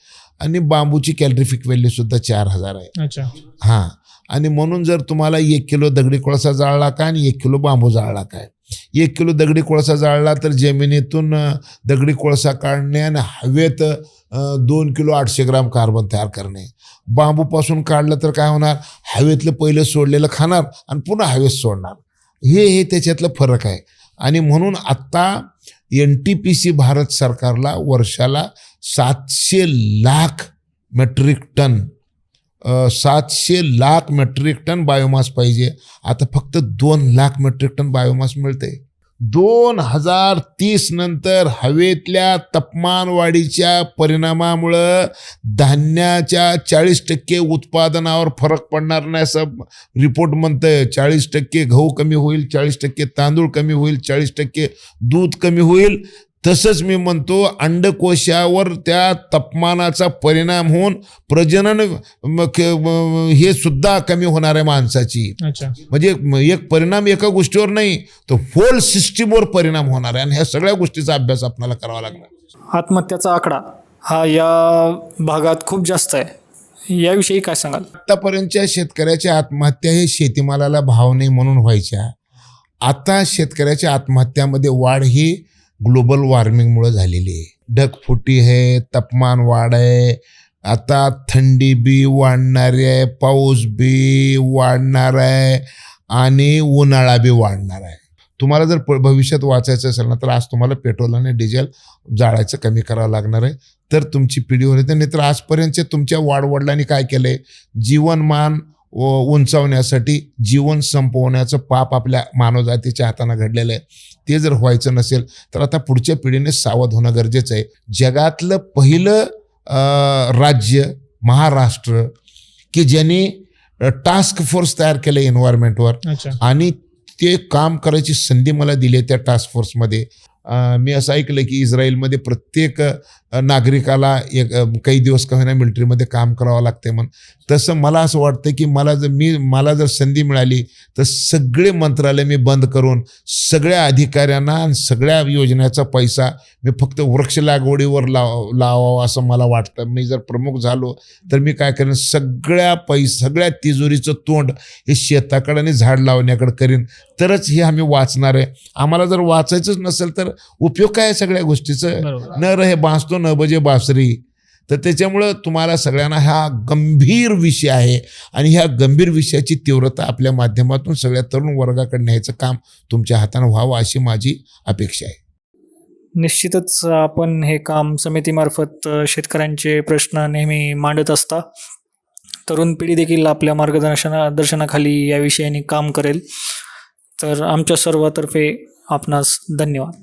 A: आणि बांबूची कॅलरिफिक व्हॅल्यू सुद्धा 4,000 आहे.
B: अच्छा.
A: आणि म्हणून जर तुम्हाला 1 किलो दगडी कोळसा जाळला काय आणि 1 किलो बांबू जाळला काय, 1 किलो दगडी कोळसा जाळला तर जमिनीतून दगडी कोळसा काढणे आणि हवेत 2 किलो 800 ग्राम कार्बन तयार करणे. बांबूपासून काढलं तर काय होणार, हवेतलं पहिलं सोडलेलं खाणार आणि पुन्हा हवेत सोडणार. हे त्याच्यातलं फरक आहे. आणि म्हणून आत्ता NTPC भारत सरकारला वर्षाला 700 lakh metric ton 700 lakh metric ton biomass पाहिजे. आता फक्त 2 लाख मेट्रिक टन बायोमास मिळते. 2030 नंतर हवेतल्या तापमान वाढीच्या परिणामामुळं धान्याच्या 40% उत्पादनावर फरक पडणार नाही असं रिपोर्ट म्हणतंय. 40% गहू कमी होईल, 40% तांदूळ कमी होईल, 40% दूध कमी होईल. तसंच मी म्हणतो अंडकोशावर त्या तापमानाचा परिणाम होऊन प्रजनन हे सुद्धा कमी होणार आहे माणसाची. म्हणजे एक परिणाम एका गोष्टीवर नाही, तर होल सिस्टीमवर परिणाम होणार आहे. आणि ह्या सगळ्या गोष्टीचा अभ्यास आपल्याला करावा लागणार.
B: आत्महत्याचा आकडा हा या भागात खूप जास्त आहे, याविषयी काय सांगाल?
A: आतापर्यंतच्या शेतकऱ्याच्या आत्महत्या हे शेतीमालाला भाव नाही म्हणून व्हायच्या. आता शेतकऱ्याच्या आत्महत्यामध्ये वाढ ही ग्लोबल वॉर्मिंगमुळे झालेली आहे. ढगफुटी आहे, तापमान वाढ आहे, आता थंडी बी वाढणार आहे, पाऊस बी वाढणार आहे आणि उन्हाळा बी वाढणार आहे. तुम्हाला जर भविष्यात वाचायचं असेल ना तर आज तुम्हाला पेट्रोल आणि डिझेल जाळायचं कमी करावं लागणार आहे, तर तुमची पिढीवर येते. नाही तर आजपर्यंतच्या तुमच्या वाडवडिलांनी काय केलं आहे, जीवनमान उंचावण्यासाठी जीवन संपवण्याचं पाप आपल्या मानवजातीच्या हाताने घडलेलं आहे. ते जर व्हायचं नसेल तर आता पुढच्या पिढीने सावध होणं गरजेचं आहे. जगातलं पहिलं राज्य महाराष्ट्र की ज्यांनी टास्क फोर्स तयार केलं एन्व्हायरमेंटवर आणि ते काम करायची संधी मला दिली त्या टास्क फोर्समध्ये. मी असं ऐकलं की इस्रायलमध्ये प्रत्येक नागरिकाला काही दिवस का होईना मिलिटरीमध्ये काम करावं लागते म्हणून. तसं मला असं वाटतं की मला जर संधी मिळाली तर सगळे मंत्रालय मी बंद करून सगळ्या अधिकाऱ्यांना आणि सगळ्या योजनेचा पैसा मी फक्त वृक्ष लागवडीवर लावावं असं मला वाटतं. मी जर प्रमुख झालो तर मी काय करेन, सगळ्या तिजोरीचं तोंड हे शेताकडे आणि झाड लावण्याकडे करीन, तरच हे आम्ही वाचणार आहे. आम्हाला जर वाचायचंच नसेल तर उपयोग काय सगळ्या गोष्टीचं? न रहे बांसतो न बजे बासरी. तर त्याच्यामुळं तुम्हाला सगळ्यांना हा गंभीर विषय आहे आणि ह्या गंभीर विषयाची तीव्रता आपल्या माध्यमातून सगळ्या तरुण वर्गाकडे न्यायचं काम तुमच्या हातानं व्हावं अशी माझी अपेक्षा आहे.
B: निश्चितच आपण हे काम समितीमार्फत शेतकऱ्यांचे प्रश्न नेहमी मांडत असता. तरुण पिढी देखील आपल्या मार्गदर्शनाखाली या विषयाने काम करेल. तर आमच्या सर्वातर्फे आपणास धन्यवाद.